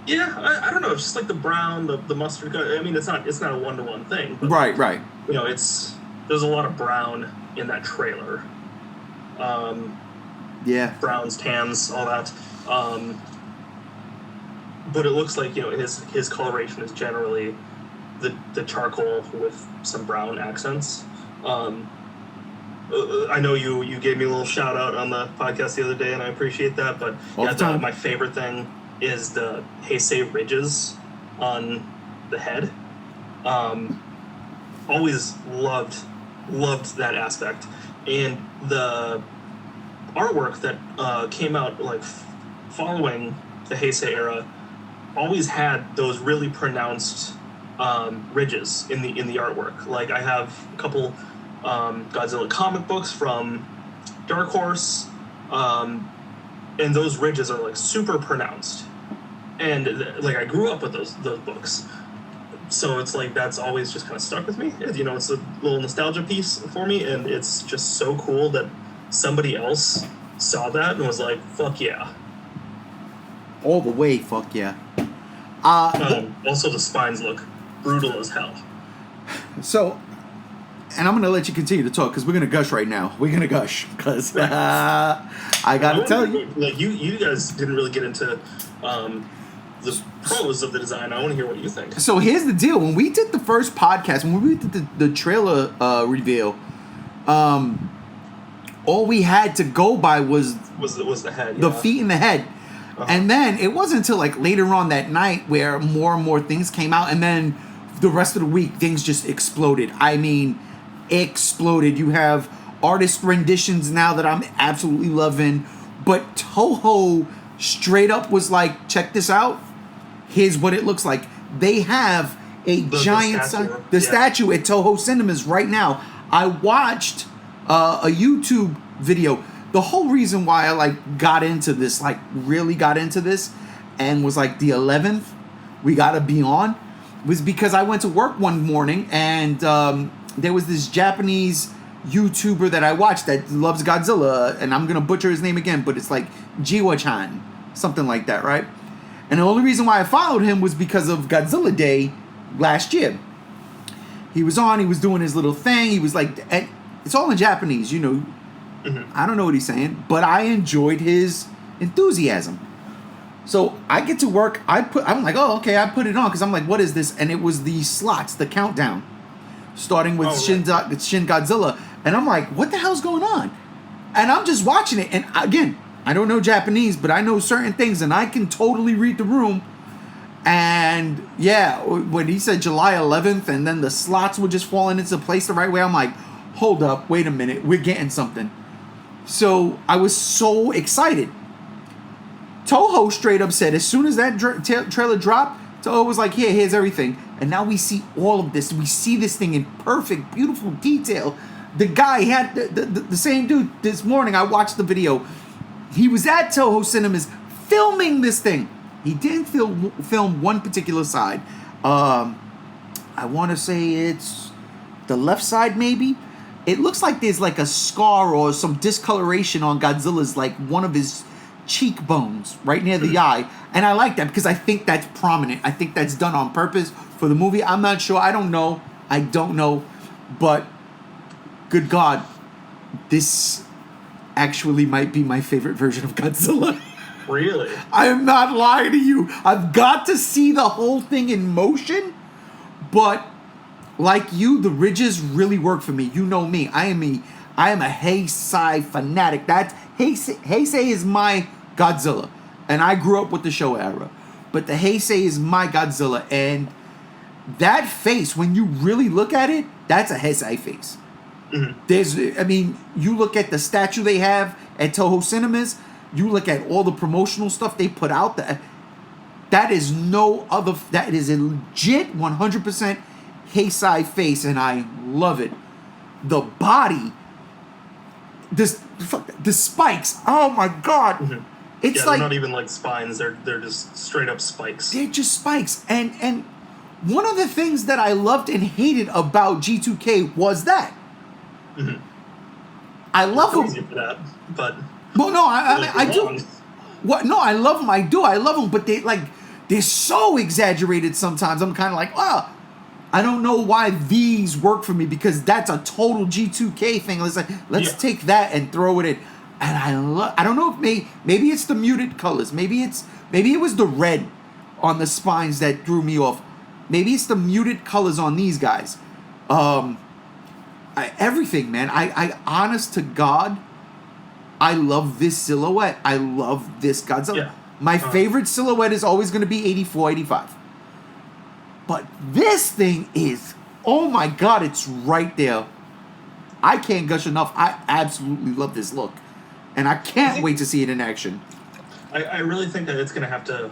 Yeah, I don't know. It's just like the brown, the mustard color. I mean, it's not a 1-to-1 thing. But, Right. There's a lot of brown in that trailer. Yeah. Browns, tans, all that. But it looks like his coloration is generally the charcoal with some brown accents. I know you gave me a little shout out on the podcast the other day, and I appreciate that. But my favorite thing is the Heisei ridges on the head. Always loved that aspect, and the artwork that came out like following the Heisei era always had those really pronounced ridges in the artwork. Like I have a couple Godzilla comic books from Dark Horse, and those ridges are like super pronounced. And like I grew up with those books, so it's like that's always just kind of stuck with me. It's a little nostalgia piece for me, and it's just so cool that somebody else saw that and was like, "Fuck yeah!" All the way, fuck yeah. Also, the spines look brutal as hell. So, and I'm going to let you continue to talk because we're going to gush right now. We're going to gush because I got to tell you. Like, you guys didn't really get into the pros of the design. I want to hear what you think. So here's the deal. When we did the first podcast, when we did the trailer reveal, all we had to go by was the head. The feet and the head. Uh-huh. And then it wasn't until like later on that night where more and more things came out, and then the rest of the week things just exploded. I mean, exploded. You have artist renditions now that I'm absolutely loving, but Toho straight up was like, check this out. Here's what it looks like. They have a giant statue at Toho Cinemas right now. I watched a YouTube video. The whole reason why I got into this, really got into this, and was like the 11th we gotta be on, was because I went to work one morning and there was this Japanese YouTuber that I watched that loves Godzilla, and I'm gonna butcher his name again, but it's like Jiwa-chan, something like that, right? And the only reason why I followed him was because of Godzilla Day last year. He was on, he was doing his little thing. He was like, and it's all in Japanese, you know. Mm-hmm. I don't know what he's saying, but I enjoyed his enthusiasm. So I get to work. I'm like, oh, okay. I put it on because I'm like, what is this? And it was the slots, the countdown, starting with Shin Godzilla. And I'm like, what the hell's going on? And I'm just watching it. And again, I don't know Japanese, but I know certain things, and I can totally read the room. And yeah, when he said July 11th, and then the slots were just falling into place the right way, I'm like, hold up, wait a minute, we're getting something. So I was so excited. Toho straight up said, as soon as that trailer dropped, Toho was like, here's everything. And now we see all of this. We see this thing in perfect, beautiful detail. The guy had the same dude this morning. I watched the video. He was at Toho Cinemas filming this thing. He didn't film one particular side. I want to say it's the left side, maybe. It looks like there's like a scar or some discoloration on Godzilla's, like one of his cheekbones right near the eye. And I like that because I think that's prominent. I think that's done on purpose for the movie. I'm not sure. I don't know. But good God, this actually might be my favorite version of Godzilla. Really? I am not lying to you. I've got to see the whole thing in motion, but like you, the ridges really work for me. You know me. I am a Heisei fanatic. Heisei is my Godzilla, and I grew up with the Showa era. But the Heisei is my Godzilla, and that face, when you really look at it, that's a Heisei face. Mm-hmm. You look at the statue they have at Toho Cinemas. You look at all the promotional stuff they put out. That is no other. That is a legit 100% Heisei face, and I love it. The body, the spikes. Oh my God! Mm-hmm. It's they're not even like spines. They're just straight up spikes. They're just spikes. And one of the things that I loved and hated about G2K was that. Mm-hmm. I love them. For that, but. Well, no, I do. What? No, I love them. I do. I love them, but they're so exaggerated sometimes. I'm kind of like, I don't know why these work for me because that's a total G2K thing. Let's take that and throw it in. And I don't know if maybe it's the muted colors. Maybe it was the red on the spines that threw me off. Maybe it's the muted colors on these guys. Everything, man. I honest to God, I love this silhouette. I love this Godzilla. Yeah. My favorite silhouette is always going to be 84, 85. But this thing is, oh my God, it's right there. I can't gush enough. I absolutely love this look. And I can't wait to see it in action. I really think that it's going to have to,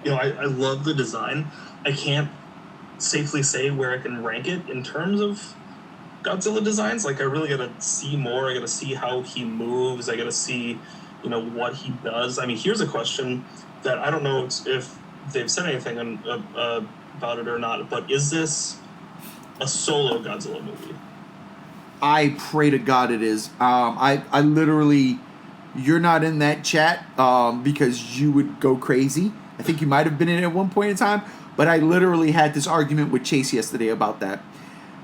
I love the design. I can't safely say where I can rank it in terms of Godzilla designs. I really got to see more. I got to see how he moves. I got to see, what he does. Here's a question that I don't know if they've said anything about it or not, but is this a solo Godzilla movie? I pray to God it is. I literally, you're not in that chat because you would go crazy. I think you might have been in it at one point in time, but I literally had this argument with Chase yesterday about that.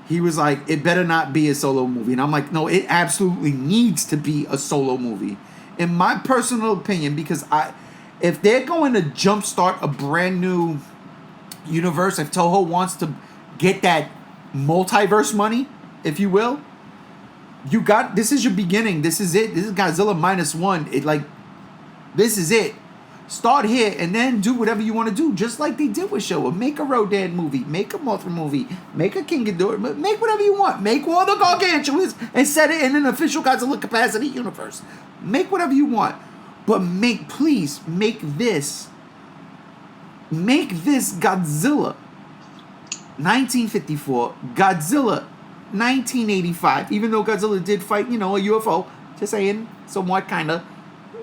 He was like, it better not be a solo movie. And I'm like, no, it absolutely needs to be a solo movie. In my personal opinion, because if they're going to jumpstart a brand new universe, if Toho wants to get that multiverse money, if you will, this is your beginning. This is it. This is Godzilla -1. This is it. Start here and then do whatever you want to do, just like they did with Showa. Make a Rodan movie, make a Mothra movie, make a King Ghidorah, make whatever you want. Make one of the Gargantuans and set it in an official Godzilla capacity universe. Make whatever you want, but please make this Godzilla 1954, Godzilla 1985. Even though Godzilla did fight, a UFO, just saying, somewhat kind of.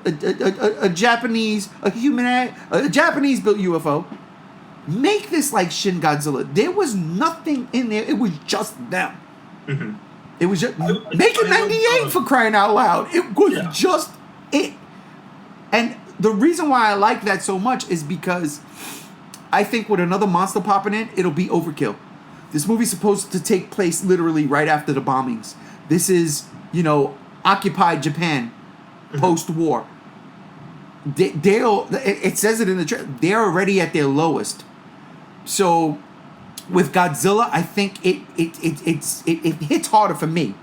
A Japanese built UFO. Make this like Shin Godzilla. There was nothing in there. It was just them. Mm-hmm. It was just make it 98 for crying out loud. It was just it. And the reason why I like that so much is because I think with another monster popping in, it'll be overkill. This movie's supposed to take place literally right after the bombings. This is, occupied Japan, post-war. It says it in the trailer. They're already at their lowest. So with Godzilla, I think it hits harder for me.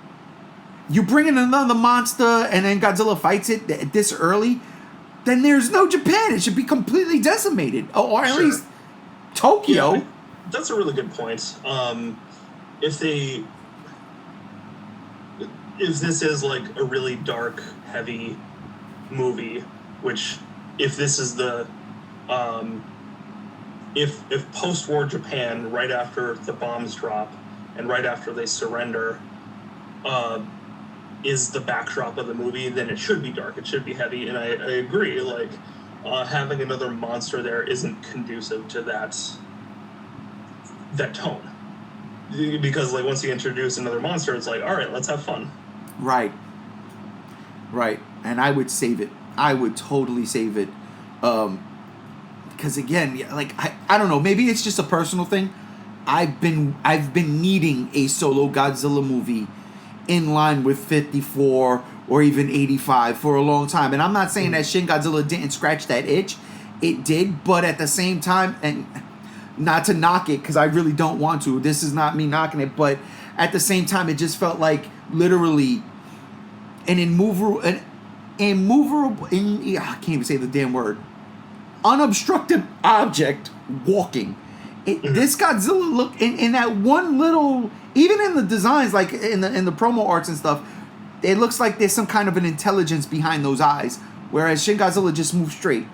You bring in another monster and then Godzilla fights it this early, then there's no Japan. It should be completely decimated, or at least Tokyo. Yeah, that's a really good point. If this is like a really dark, heavy movie, which if this is the if post-war Japan, right after the bombs drop and right after they surrender, is the backdrop of the movie, then it should be dark, it should be heavy, and I agree, like, having another monster there isn't conducive to that tone. Because, like, once you introduce another monster, it's like, all right, let's have fun. Right. And I would save it. I would totally save it. Because again, like, I don't know, maybe it's just a personal thing. I've been needing a solo Godzilla movie in line with 54 or even 85 for a long time. And I'm not saying that Shin Godzilla didn't scratch that itch. It did, but at the same time, and not to knock it, because I really don't want to. This is not me knocking it, but at the same time, it just felt like literally an immovable, I can't even say the damn word, unobstructed object walking. This Godzilla look in that one little, even in the designs, like in the promo arts and stuff, it looks like there's some kind of an intelligence behind those eyes. Whereas Shin Godzilla just moved straight,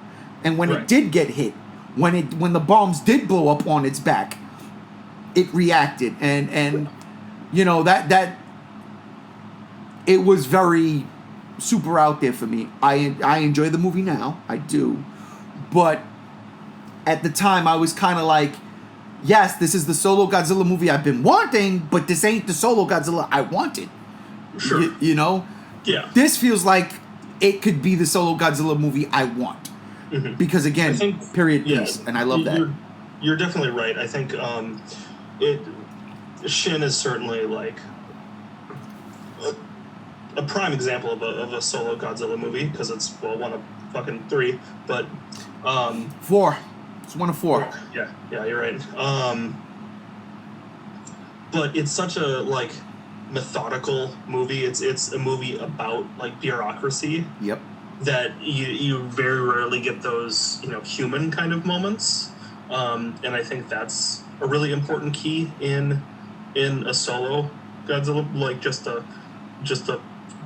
and when it did get hit, when the bombs did blow up on its back, it reacted, and that it was very super out there for me. I enjoy the movie now, I do, but at the time I was kind of like, yes, this is the solo Godzilla movie I've been wanting, but this ain't the solo Godzilla I wanted. Sure. Yeah. This feels like it could be the solo Godzilla movie I want. Mm-hmm. Because again, period piece, and I love that. You're definitely right. I think Shin is certainly like a prime example of a solo Godzilla movie, because it's one of fucking three, but 4. It's one of 4. Yeah, you're right. But it's such a like methodical movie. It's a movie about like bureaucracy. Yep. That you very rarely get those human kind of moments, and I think that's a really important key in a solo Godzilla, like just the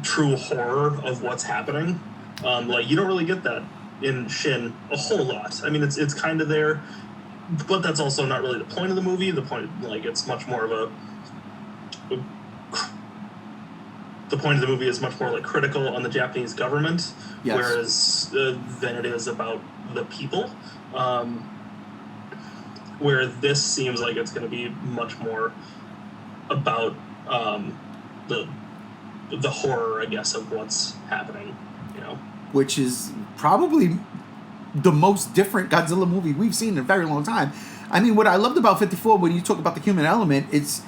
true horror of what's happening. Like you don't really get that in Shin a whole lot. I mean, it's kind of there, but that's also not really the point of the movie. The point, like, it's much more of the point of the movie is much more like critical on the Japanese government, yes, whereas than it is about the people. Where this seems like it's going to be much more about the horror, I guess, of what's happening. Which is probably the most different Godzilla movie we've seen in a very long time. I mean, what I loved about 54, when you talk about the human element, it's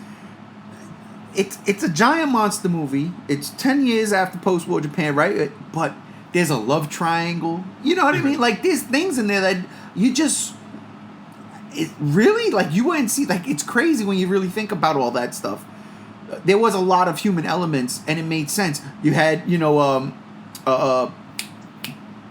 a giant monster movie. It's 10 years after post-war Japan, right? But there's a love triangle. You know what I mean? Like, there's things in there that you just... It really, like, you wouldn't see... Like, it's crazy when you really think about all that stuff. There was a lot of human elements, and it made sense. You had,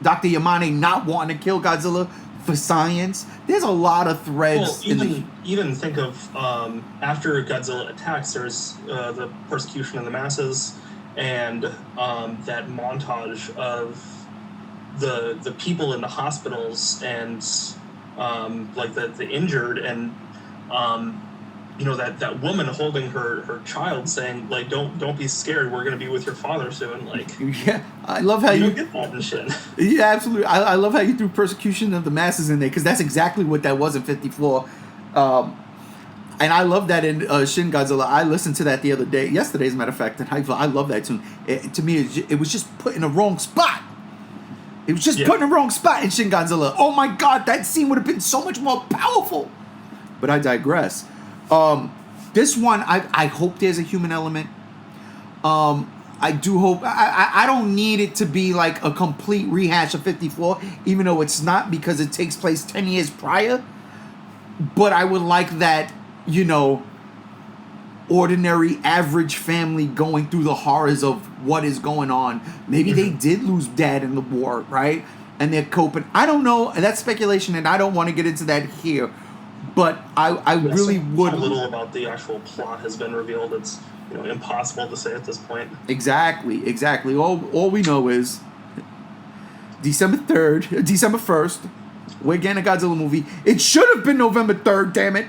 Dr. Yamane not wanting to kill Godzilla for science. There's a lot of threads. Well, even think of after Godzilla attacks, there's the persecution of the masses, and that montage of the people in the hospitals and like the injured, and that woman holding her child saying, like, don't be scared, we're gonna be with your father soon. Like, yeah, I love how you get that and shit. Yeah, absolutely. I love how you threw persecution of the masses in there, because that's exactly what that was in 54. And I love that in Shin Godzilla. I listened to that yesterday, as a matter of fact, and I love that tune. To me, it was just put in the wrong spot. It was just put in the wrong spot in Shin Godzilla. Oh my god, that scene would have been so much more powerful. But I digress. This one, I hope there's a human element. I do hope. I don't need it to be like a complete rehash of 54, even though it's not, because it takes place 10 years prior. But I would like that, you know, ordinary, average family going through the horrors of what is going on. Maybe they did lose dad in the war, right? And they're coping. I don't know. And that's speculation, and I don't want to get into that here. But I really would. So little about the actual plot has been revealed. It's, you know, impossible to say at this point. Exactly. All we know is December 1st, we're getting a Godzilla movie. It should have been November 3rd, damn it.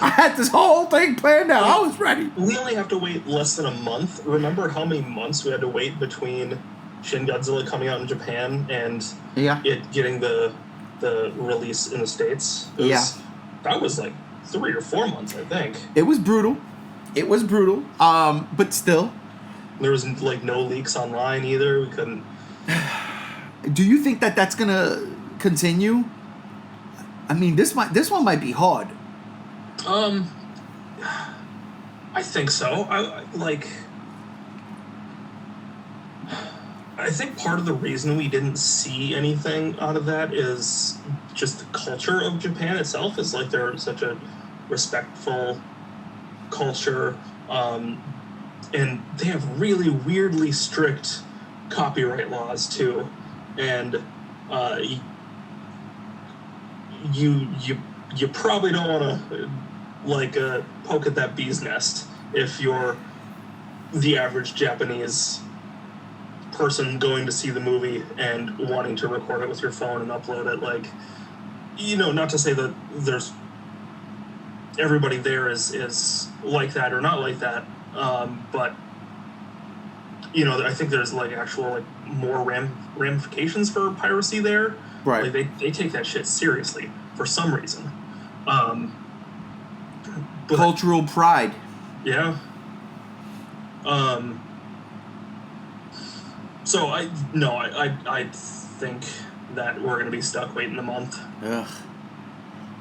I had this whole thing planned out. I was ready. We only have to wait less than a month. Remember how many months we had to wait between Shin Godzilla coming out in Japan and it getting the release in the States? That was like 3 or 4 months, I think. It was brutal. But still. There was like no leaks online either. We couldn't. Do you think that that's gonna continue? I mean, this one might be hard. I think so. I think part of the reason we didn't see anything out of that is just the culture of Japan itself. Is like they're such a respectful culture, and they have really weirdly strict copyright laws too, and you probably don't want to poke at that bee's nest if you're the average Japanese person going to see the movie and wanting to record it with your phone and upload it. Like, you know, not to say that there's everybody there is like that or not like that, but you know, I think there's like actual like more ramifications for piracy there. Right. Like they take that shit seriously for some reason. But, cultural pride. Yeah. So I think that we're gonna be stuck waiting a month. Ugh.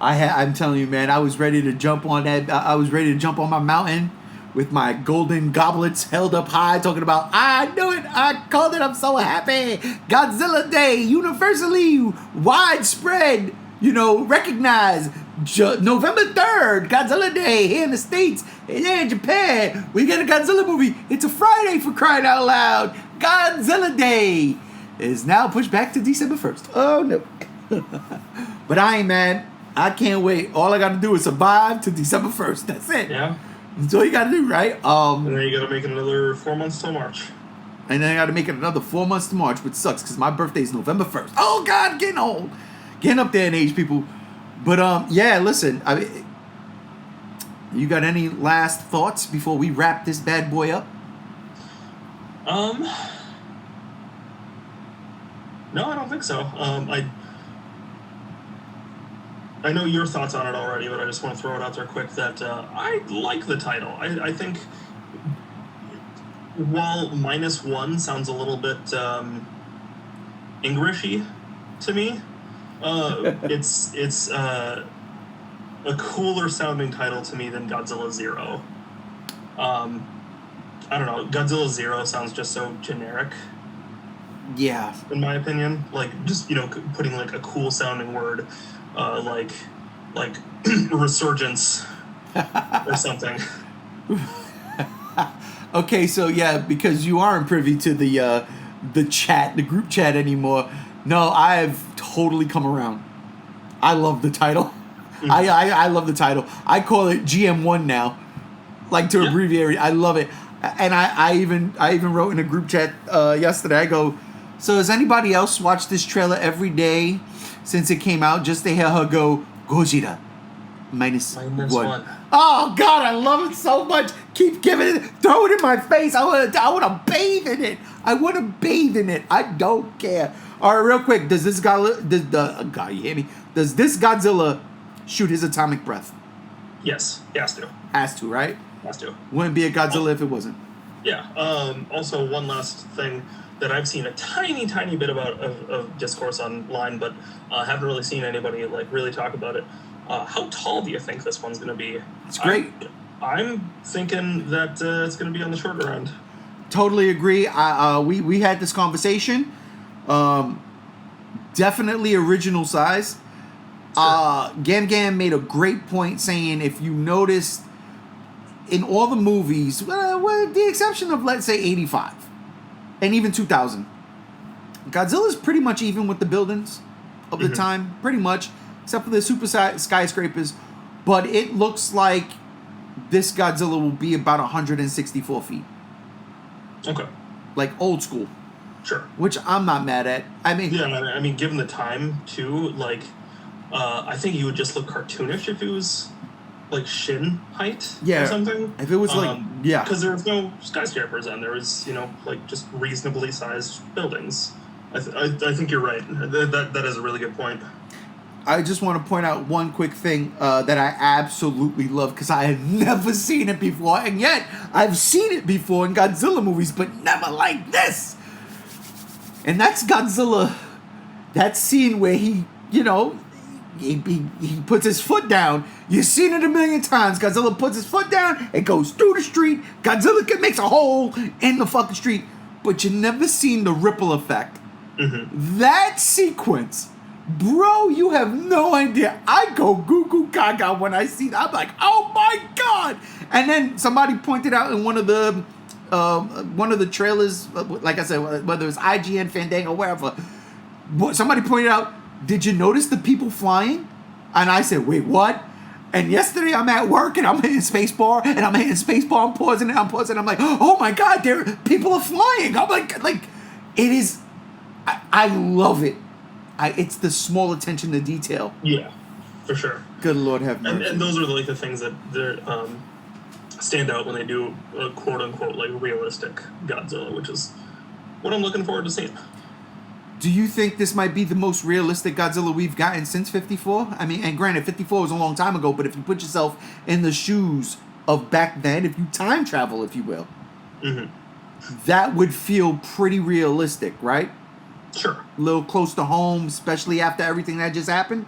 I'm telling you, man, I was ready to jump on that. I was ready to jump on my mountain with my golden goblets held up high, talking about, I knew it, I called it, I'm so happy. Godzilla Day, universally widespread, you know, recognized. November 3rd, Godzilla Day here in the States, and here in Japan, we get a Godzilla movie. It's a Friday, for crying out loud. Godzilla Day is now pushed back to December 1st. Oh no. But I ain't mad. I can't wait. All I gotta do is survive to December 1st. That's it. Yeah. That's all you gotta do, right? And then you gotta make it another 4 months till March. And then I gotta make it another 4 months to March, which sucks because my birthday's November 1st. Oh God, getting old. Getting up there in age, people. But yeah, listen, I mean, you got any last thoughts before we wrap this bad boy up? No, I don't think so. I know your thoughts on it already, but I just want to throw it out there quick that I like the title. I think while -1 sounds a little bit Englishy to me, it's a cooler sounding title to me than Godzilla Zero. I don't know. Godzilla Zero sounds just so generic. Yeah. In my opinion, like just, you know, putting like a cool sounding word, like resurgence or something. Okay, so yeah, because you aren't privy to the chat, the group chat anymore. No, I've totally come around. I love the title. Mm-hmm. I love the title. I call it GM1 now, like to abbreviate. I love it, and I even wrote in a group chat yesterday. I go, so has anybody else watched this trailer every day since it came out just to hear her go Gojira -1? Oh God, I love it so much. Keep giving it, throw it in my face. I want to bathe in it. I want to bathe in it. I don't care. All right, real quick. Does this you hear me? Does this Godzilla shoot his atomic breath? Yes, he has to. Has to, right? Has to. Wouldn't be a Godzilla if it wasn't. Yeah. Also, one last thing that I've seen a tiny bit about of discourse online, but haven't really seen anybody like really talk about it. How tall do you think this one's going to be? It's great. I'm thinking that it's going to be on the shorter end. Totally agree. We had this conversation. Definitely original size. Sure. Gam made a great point saying if you noticed in all the movies, with the exception of let's say 85 and even 2000, Godzilla's pretty much even with the buildings of the time, pretty much, except for the super skyscrapers. But it looks like this Godzilla will be about 164 feet. Okay. Like old school. Sure. Which I'm not mad at. I mean... Yeah, I mean, given the time, too, like, I think you would just look cartoonish if it was, like, shin height or something. If it was, yeah. Because there was no skyscrapers and there was, like, just reasonably sized buildings. I think you're right. That is a really good point. I just want to point out one quick thing that I absolutely love because I had never seen it before, and yet I've seen it before in Godzilla movies, but never like this. And that's Godzilla. That scene where he puts his foot down. You've seen it a million times. Godzilla puts his foot down. It goes through the street. Godzilla makes a hole in the fucking street. But you've never seen the ripple effect. Mm-hmm. That sequence, bro, you have no idea. I go goo goo gaga when I see that. I'm like, oh my God. And then somebody pointed out in one of the trailers, like I said, whether it's IGN, Fandango, wherever, somebody pointed out, did you notice the people flying? And I said, wait, what? And yesterday I'm at work and I'm hitting spacebar and I'm hitting spacebar, I'm pausing and I'm pausing. I'm like, oh my God, people are flying. I'm like it is, I love it. It's the small attention to detail. Yeah, for sure. Good Lord have mercy. And those are like the things that stand out when they do a quote unquote like realistic Godzilla, which is what I'm looking forward to seeing. Do you think this might be the most realistic Godzilla we've gotten since 54? I mean, and granted, 54 was a long time ago, but if you put yourself in the shoes of back then, if you time travel, if you will, that would feel pretty realistic, right? Sure. A little close to home, especially after everything that just happened?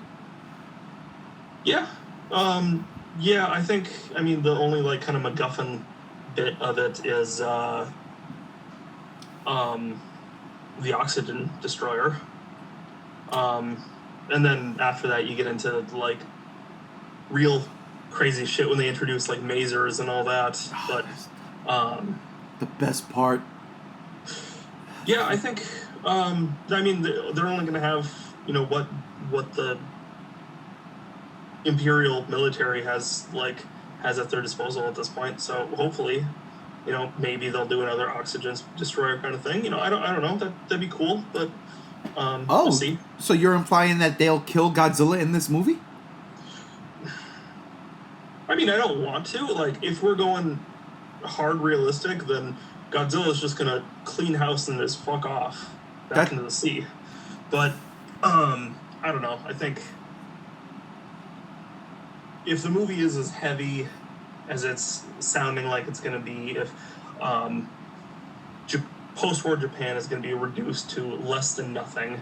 Yeah. Yeah, I think, the only, like, kind of MacGuffin bit of it is, the oxygen destroyer. And then after that, you get into, like, real crazy shit when they introduce, like, masers and all that. But, the best part. Yeah, I think, they're only going to have, what the Imperial military has at their disposal at this point. So hopefully, maybe they'll do another oxygen destroyer kind of thing. I don't know. That'd be cool, but we'll see. So you're implying that they'll kill Godzilla in this movie? I don't want to. Like, if we're going hard realistic, then Godzilla's just gonna clean house and just fuck off back into the sea. But I don't know. I think if the movie is as heavy as it's sounding like it's going to be, if post-war Japan is going to be reduced to less than nothing,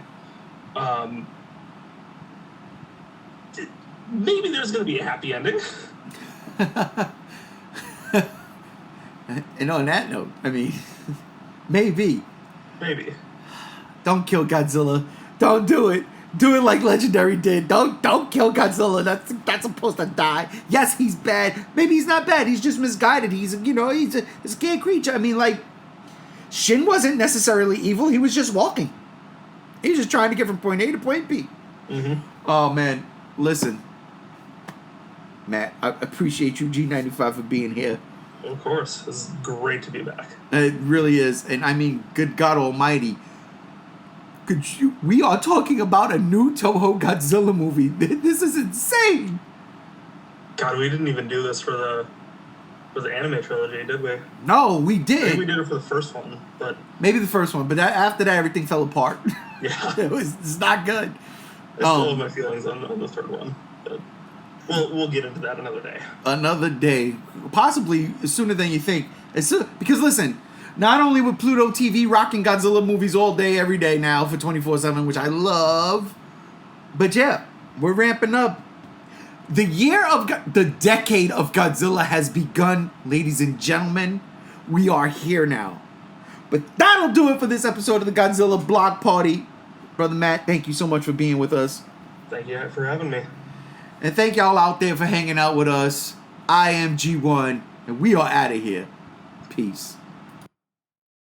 maybe there's going to be a happy ending. And on that note, maybe. Don't kill Godzilla. Don't do it. Do it like Legendary did. Don't kill Godzilla. That's supposed to die. Yes, he's bad. Maybe he's not bad. He's just misguided. He's a scared creature. Shin wasn't necessarily evil. He was just walking. He was just trying to get from point A to point B. Mm-hmm. Oh, man. Listen. Matt, I appreciate you, G95, for being here. Of course. It's great to be back. It really is. And good God Almighty. We are talking about a new Toho Godzilla movie. This is insane. God, we didn't even do this for the anime trilogy, did we? No, we did. I think we did it for the first one, but maybe the first one. But after that, everything fell apart. Yeah, it's not good. I still have my feelings on the third one, but we'll get into that another day. Another day, possibly sooner than you think. Because listen. Not only with Pluto TV rocking Godzilla movies all day, every day now for 24/7, which I love, but yeah, we're ramping up. The decade of Godzilla has begun, ladies and gentlemen. We are here now. But that'll do it for this episode of the Godzilla Block Party. Brother Matt, thank you so much for being with us. Thank you for having me. And thank y'all out there for hanging out with us. I am G1, and we are out of here. Peace.